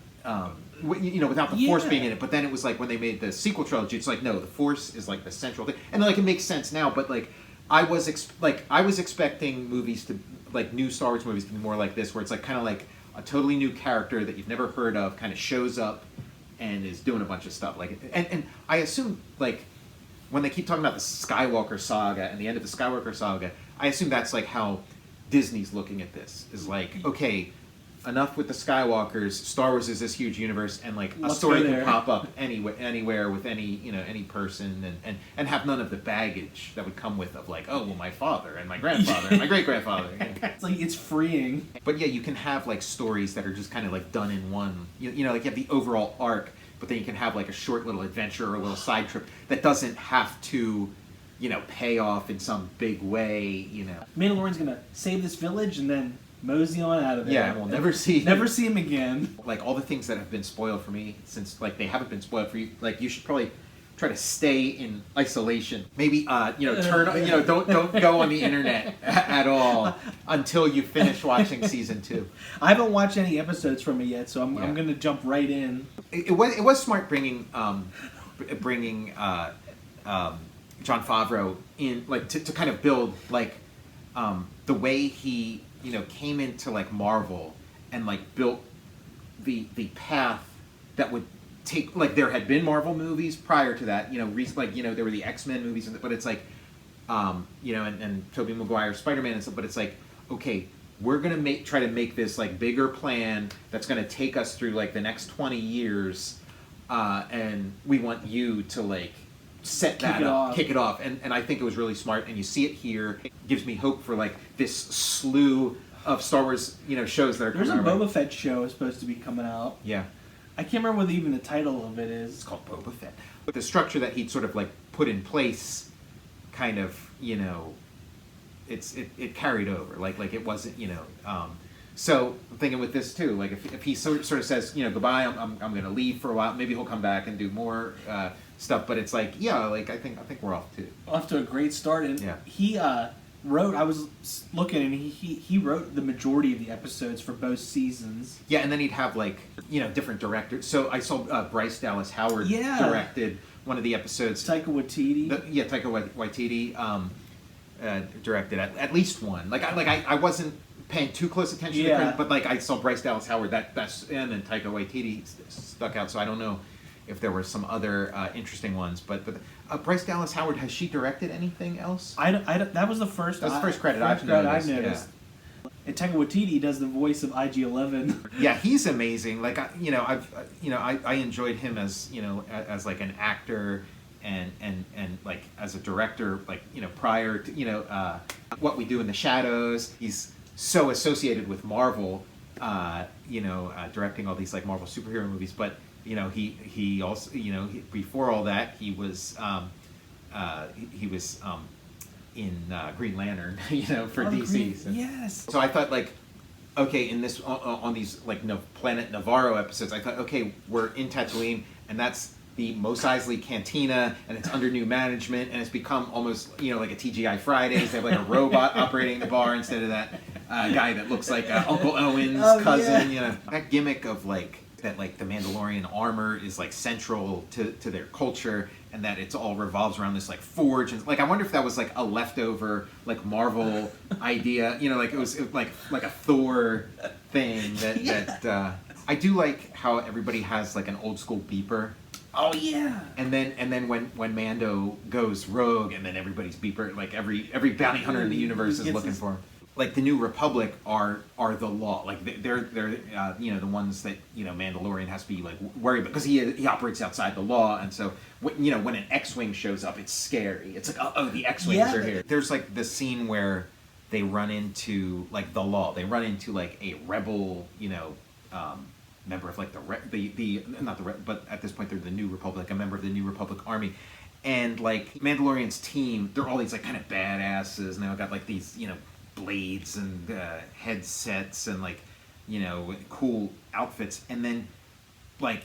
without the Force being in it. But then it was like when they made the sequel trilogy, it's like, no, the Force is like the central thing, and like it makes sense now. But like I was expecting movies to like new Star Wars movies to be more like this, where it's like kind of like a totally new character that you've never heard of kind of shows up and is doing a bunch of stuff. Like, and I assume like when they keep talking about the Skywalker saga and the end of the Skywalker saga, I assume that's like how Disney's looking at this, is like, okay, enough with the Skywalkers. Star Wars is this huge universe, and like a story can pop up anywhere with any person, and have none of the baggage that would come with of like, oh well, my father and my grandfather and my great grandfather. It's like it's freeing. But yeah, you can have like stories that are just kind of like done in one. Like you have the overall arc, but then you can have like a short little adventure or a little side trip that doesn't have to pay off in some big way. Mandalorian's gonna save this village and then mosey on out of there. Yeah, we'll never see him again. Like all the things that have been spoiled for me, since like they haven't been spoiled for you. Like you should probably try to stay in isolation. Maybe turn don't go on the internet at all until you finish watching season 2. I haven't watched any episodes from it yet, so I'm gonna jump right in. It was smart bringing Jon Favreau in, like to kind of build like the way he came into like Marvel and like built the path that would take, like there had been Marvel movies prior to that, there were the X-Men movies, but it's like and Tobey Maguire Spider-Man and stuff, but it's like, okay, we're gonna try to make this like bigger plan that's gonna take us through like the next 20 years, and we want you to like kick it off, and I think it was really smart, and you see it here. It gives me hope for like this slew of Star Wars shows that are coming out. There's a Boba Fett show supposed to be coming out. Yeah, I can't remember what even the title of it is. It's called Boba Fett, but the structure that he'd sort of like put in place, kind of it carried over, like it wasn't so I'm thinking with this too, like if he sort of says goodbye, I'm going to leave for a while, maybe he'll come back and do more stuff, but it's like I think we're off to a great start. And yeah. He wrote, I was looking, and he wrote the majority of the episodes for both seasons. Yeah, and then he'd have like different directors. So I saw Bryce Dallas Howard directed one of the episodes. Taika Waititi. Taika Waititi directed at least one. I wasn't paying too close attention to credit, but like I saw Bryce Dallas Howard, that's and then Taika Waititi stuck out. So I don't know if there were some other interesting ones, but Bryce Dallas Howard, has she directed anything else? That was the first. That's the first credit I've noticed. Yeah. And Taika Waititi does the voice of IG-11. Yeah, he's amazing. Like I enjoyed him as as like an actor and like as a director, like prior to What We Do in the Shadows. He's so associated with Marvel, directing all these like Marvel superhero movies, but he also before all that he was in Green Lantern for DC. So. Yes. So I thought like, okay, in this on these like Planet Navarro episodes, I thought, okay, we're in Tatooine, and that's the Mos Eisley Cantina, and it's under new management, and it's become almost like a TGI Fridays. They have like a robot operating the bar instead of that guy that looks like Uncle Owen's cousin. Yeah. That gimmick of like that, like the Mandalorian armor is like central to their culture, and that it's all revolves around this like forge, and like I wonder if that was like a leftover like Marvel idea, like it was like a Thor thing that I do like how everybody has like an old school beeper. Oh yeah. And then when Mando goes rogue, and then everybody's beeper, like every bounty hunter in the universe is looking for him. Like the New Republic are the law. Like they're the ones that Mandalorian has to be like worried about, because he operates outside the law, and so when an X-wing shows up, it's scary. It's like, oh, the X-wings are here. There's like the scene where they run into like the law. They run into like a rebel, member of like but at this point they're the New Republic, a member of the New Republic army, and like Mandalorian's team, they're all these like kind of badasses, and they've got like these blades and headsets and like cool outfits, and then like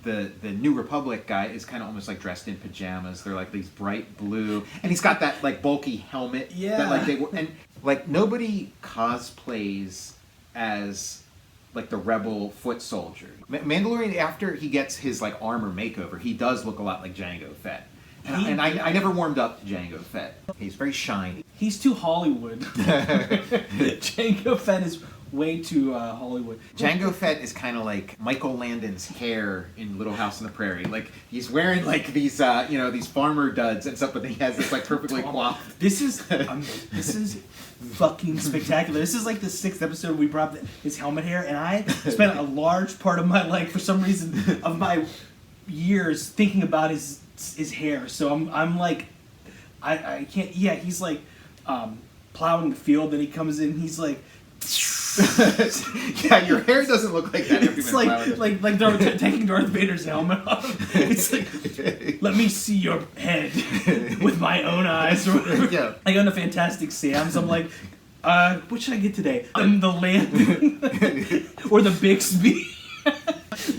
the New Republic guy is kind of almost like dressed in pajamas. They're like these bright blue, and he's got that like bulky helmet that like they and like nobody cosplays as like the rebel foot soldier. Mandalorian, after he gets his like armor makeover, he does look a lot like Jango Fett. And I never warmed up to Jango Fett. He's very shiny. He's too Hollywood. Jango Fett is way too Hollywood. Jango Fett is kind of like Michael Landon's hair in Little House on the Prairie. Like he's wearing like these these farmer duds and stuff, but he has this like perfectly coiffed. This is fucking spectacular. This is like the 6th episode we brought up his helmet hair, and I spent a large part of my life, for some reason, of my years thinking about his hair. So I'm like, I can't. Yeah, he's like plowing the field, and he comes in. He's like, Yeah, your hair doesn't look like that. It's like they're taking Darth Vader's helmet off. It's like, let me see your head with my own eyes. Or whatever. Yeah. I go into Fantastic Sam's. I'm like, what should I get today? The land or the Bixby?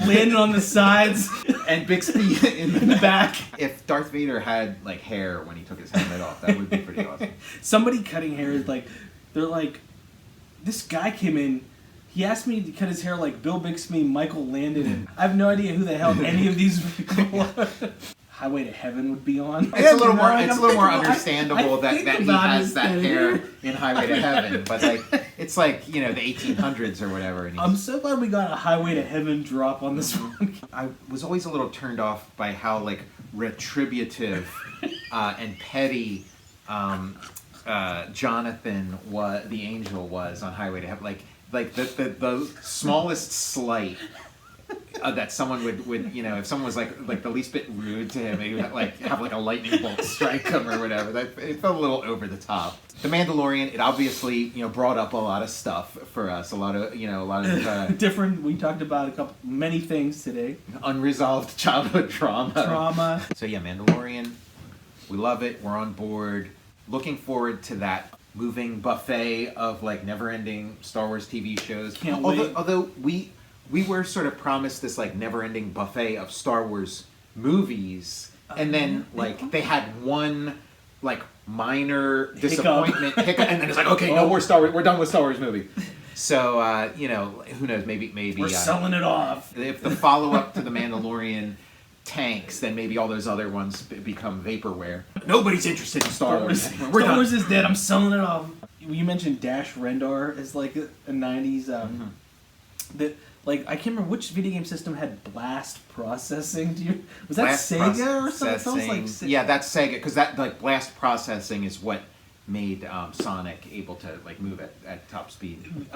Landing on the sides and Bixby in the back. If Darth Vader had like hair when he took his helmet off, that would be pretty awesome. Somebody cutting hair is like, they're like, this guy came in, he asked me to cut his hair like Bill Bixby, Michael Landon, and I have no idea who the hell any of these people are. Highway to Heaven would be on. It's a little more. It's a little more understandable that he has that hair in Highway to Heaven, but like it's like the 1800s or whatever. I'm so glad we got a Highway to Heaven drop on this one. I was always a little turned off by how like retributive and petty Jonathan the angel was on Highway to Heaven. Like the smallest slight. That someone would if someone was like the least bit rude to him, he would have like a lightning bolt strike him or whatever. It felt a little over the top. The Mandalorian, it obviously brought up a lot of stuff for us, a lot of different. We talked about many things today. Unresolved childhood trauma. So yeah, Mandalorian, we love it. We're on board. Looking forward to that moving buffet of like never-ending Star Wars TV shows. Can't wait. Although we were sort of promised this like never-ending buffet of Star Wars movies, and then like they had one like minor disappointment hiccup, and then it's like, okay, no more Star Wars. We're done with Star Wars movie. So who knows? Maybe we're selling it off. If the follow-up to the Mandalorian tanks, then maybe all those other ones become vaporware. Nobody's interested in Star Wars. Star Wars is dead. I'm selling it off. You mentioned Dash Rendar as like a 90s. Like, I can't remember which video game system had blast processing. Was that Sega or something? Yeah, that's Sega, because that like blast processing is what made Sonic able to like move at top speed.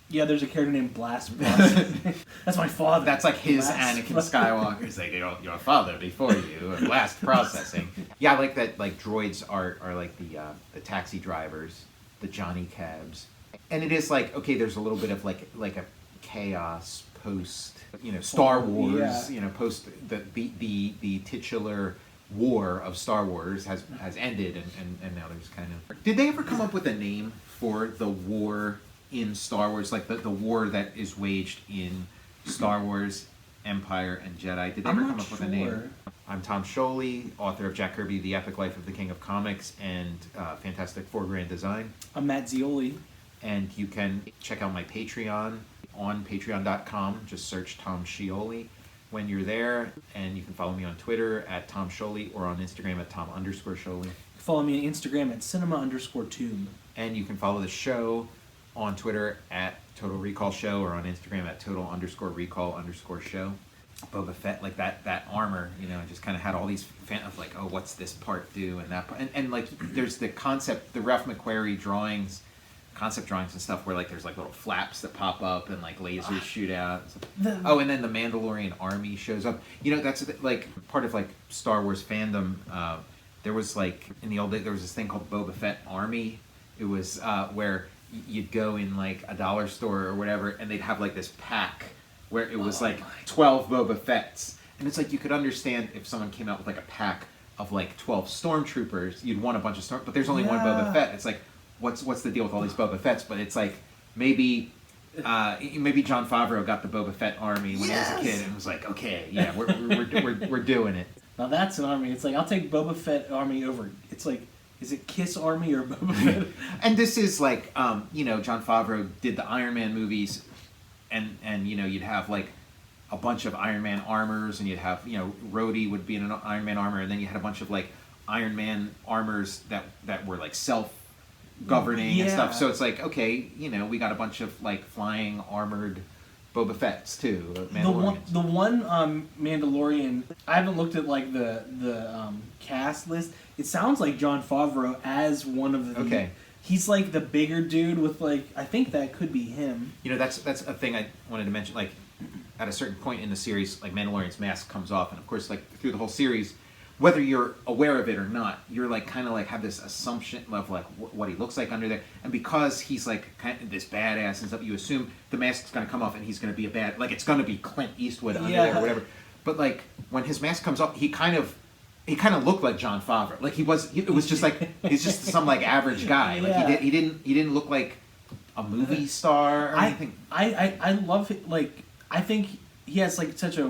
Yeah, there's a character named Blast Processing. That's my father. That's like his Anakin Skywalker. It's like your father before you. Blast processing. Yeah, I like that. Like droids are like the taxi drivers, the Johnny Cabs, and it is like, okay, there's a little bit of like a chaos post Star Wars, post the titular war of Star Wars has ended, and now there's kind of, did they ever come up with a name for the war in Star Wars, like the war that is waged in Star Wars, Empire, and Jedi? Did they ever come up with a name? I'm Tom Scioli, author of Jack Kirby, The Epic Life of the King of Comics, and Fantastic Four Grand Design. I'm Matt Zeoli. And you can check out my Patreon on patreon.com. Just search Tom Scioli when you're there. And you can follow me on Twitter at Tom Scioli or on Instagram at Tom_Scioli. Follow me on Instagram at cinema_tomb. And you can follow the show on Twitter at Total Recall Show or on Instagram at Total_Recall_show. Boba Fett, like that armor, just kind of had all these of like, oh, what's this part do and that part. And like there's the concept, the Ralph McQuarrie concept drawings and stuff where like there's like little flaps that pop up and like lasers shoot out. And then the Mandalorian army shows up. That's like part of like Star Wars fandom. There was like in the old days there was this thing called Boba Fett Army. It was where you'd go in like a dollar store or whatever, and they'd have like this pack where it was 12 Boba Fetts, and it's like you could understand if someone came out with like a pack of like 12 stormtroopers, you'd want a bunch of but there's only one Boba Fett. It's like, what's the deal with all these Boba Fetts? But it's like maybe Jon Favreau got the Boba Fett army when he was a kid and was like, okay, yeah, we're doing it. Now that's an army. It's like, I'll take Boba Fett army over. It's like, is it Kiss Army or Boba Fett? And this is like, Jon Favreau did the Iron Man movies, and you'd have like a bunch of Iron Man armors, and you'd have, Rhodey would be in an Iron Man armor, and then you had a bunch of like Iron Man armors that were like self-governing and stuff. So it's like, okay, we got a bunch of like flying armored Boba Fett's too. The one Mandalorian, I haven't looked at like the cast list. It sounds like Jon Favreau as one of the. Okay. He's like the bigger dude with like, I think that could be him. That's a thing I wanted to mention. Like at a certain point in the series, like Mandalorian's mask comes off, and of course, like through the whole series, whether you're aware of it or not, you're like kind of like have this assumption of like what he looks like under there, and because he's like kind of this badass and stuff, you assume the mask's gonna come off and he's gonna be it's gonna be Clint Eastwood under there or whatever. But like when his mask comes off, he kind of looked like Jon Favreau. Like it was just like he's just some like average guy. Like he didn't look like a movie star or anything. I love it. Like I think he has like such a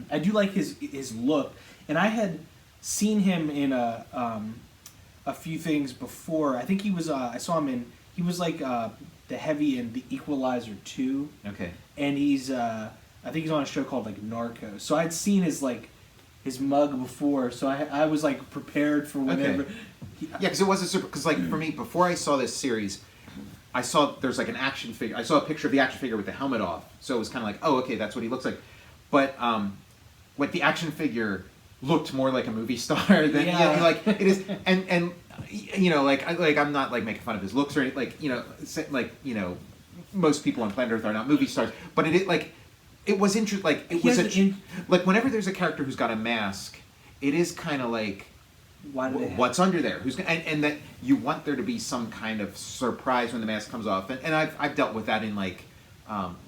I do like his look, and I had seen him in a few things before. I think he was I saw him in he was like the heavy in The Equalizer 2. Okay. And he's I think he's on a show called like Narcos. So I'd seen his mug before, so I was like prepared for whenever. Okay. Yeah, because it wasn't super. Because like for me, before I saw this series, I saw there's like an action figure. I saw a picture of the action figure with the helmet off, so it was kind of like, oh, okay, that's what he looks like. But what the action figure looked more like a movie star than like it is, and you know, like I'm not like making fun of his looks or anything, like most people on planet Earth are not movie stars, but it was interesting. Like it was like whenever there's a character who's got a mask, it is kind of like what's under there, and that you want there to be some kind of surprise when the mask comes off, and I've dealt with that in like.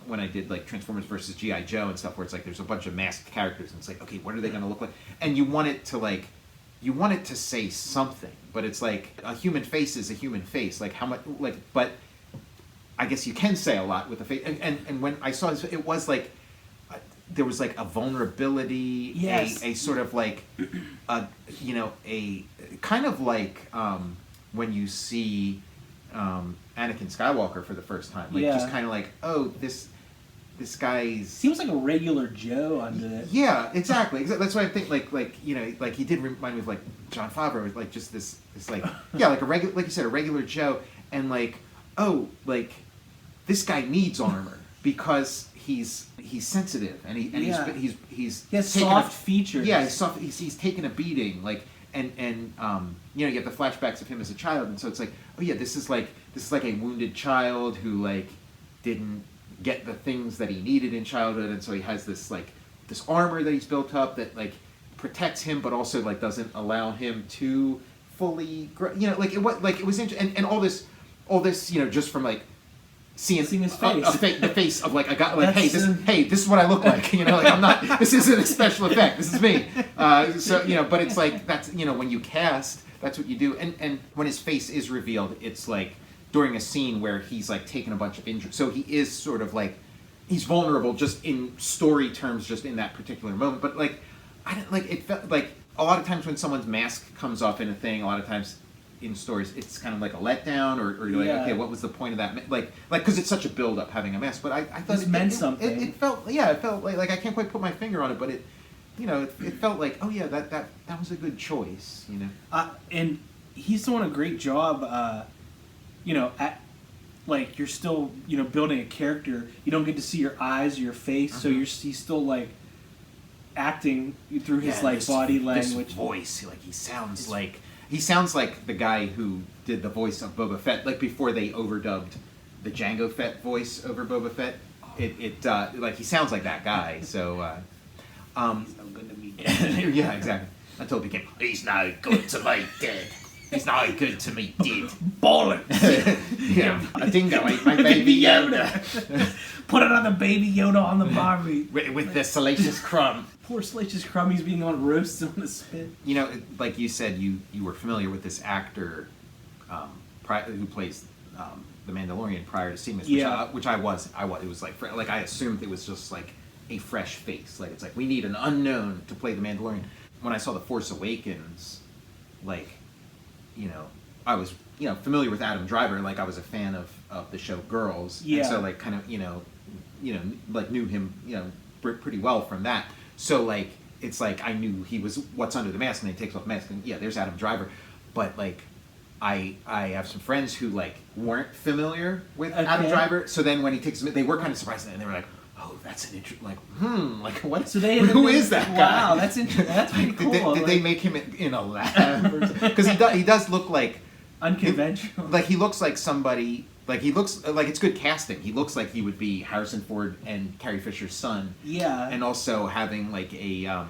When I did like Transformers versus G.I. Joe and stuff, where it's like there's a bunch of masked characters, and it's like, okay, what are they going to look like? And you want it to say something, but it's like a human face is a human face. Like how much, but I guess you can say a lot with a face. And when I saw this, it was like there was like a vulnerability, a sort of like, a kind of like when you see. Anakin Skywalker for the first time, just kind of like, oh, this guy's seems like a regular Joe under it. Yeah, exactly. That's why I think like he did remind me of like Jon Favreau, like just this like like a regular, like you said, a regular Joe, and like, oh, like this guy needs armor because he's sensitive and he's he has soft features. Yeah, he's soft. He's taken a beating, like. And you get the flashbacks of him as a child, and so it's like, oh yeah, this is like a wounded child who like didn't get the things that he needed in childhood, and so he has this armor that he's built up that like protects him, but also like doesn't allow him to fully grow. It was interesting, and all this just from like seeing his face, the face of like a guy, like this is what I look like. I'm not. This isn't a special effect. This is me. But it's like that's when you cast, that's what you do. And when his face is revealed, it's like during a scene where he's like taken a bunch of injuries, so he is sort of like he's vulnerable just in story terms, just in that particular moment. But like I don't like it felt like a lot of times when someone's mask comes off in a thing, a lot of times. In stories, it's kind of like a letdown, or you're like, okay, what was the point of that? Like, because it's such a build-up having a mask. But I thought it meant something. It felt like I can't quite put my finger on it, but it felt like, oh yeah, that was a good choice, And he's doing a great job, at like you're still building a character. You don't get to see your eyes, or your face, so he's still like acting through his body language, this voice. Like he sounds like the guy who did the voice of Boba Fett, like before they overdubbed the Jango Fett voice over Boba Fett. Like he sounds like that guy. So, he's no good to me, dead. Yeah, exactly. Until it became, he's no good to me, dead. He's no good to me, dead. Bollocks. Yeah, a dingo ate my baby Yoda. Put another baby Yoda on the barbie with the salacious crumb. Poor Salacious Crumb, he's being on roasted on the spit. Like you said, you were familiar with this actor who plays the Mandalorian prior to seeing this, which I was. It was like I assumed it was just like a fresh face. Like it's like we need an unknown to play the Mandalorian. When I saw The Force Awakens, I was familiar with Adam Driver. Like I was a fan of the show Girls, and so like kind of like knew him pretty well from that. So like it's like I knew he was what's under the mask, and then he takes off the mask, and there's Adam Driver. But like I have some friends who like weren't familiar with Adam Driver, so then when he takes them, they were kind of surprised, and they were like, oh, that's an interesting, like what? So who is that guy? Wow, that's interesting. That's pretty cool. Did they make him in a lab? Because he does look like unconventional. Like he looks like somebody. Like he looks like it's good casting. He looks like he would be Harrison Ford and Carrie Fisher's son. Yeah. And also having like a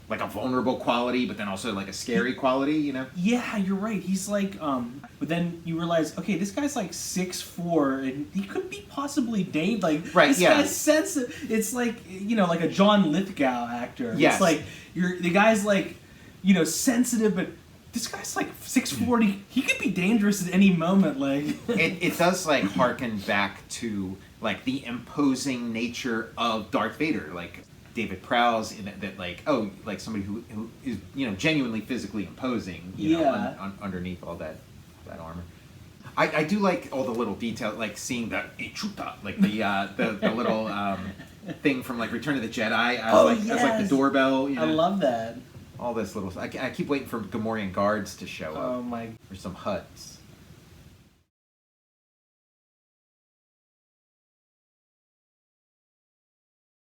like a vulnerable quality, but then also like a scary quality, you know? Yeah, you're right. He's like, but then you realize, okay, this guy's like 6'4", and he could be possibly Dane. Like, right, this yeah. guy's sensitive. It's like, you know, like a John Lithgow actor. Yes. It's like, the guy's like, you know, sensitive, but this guy's like 6'4". He could be dangerous at any moment. Like, it does like harken back to like the imposing nature of Darth Vader, like David Prowse, in that like, oh, like somebody who is, you know, genuinely physically imposing, you know, underneath all that armor. I do like all the little details, like seeing the Ichuta, like the little thing from like Return of the Jedi as like the doorbell. You know? I love that. All this little. I keep waiting for Gamorrean guards to show up. Oh my! Or some huts.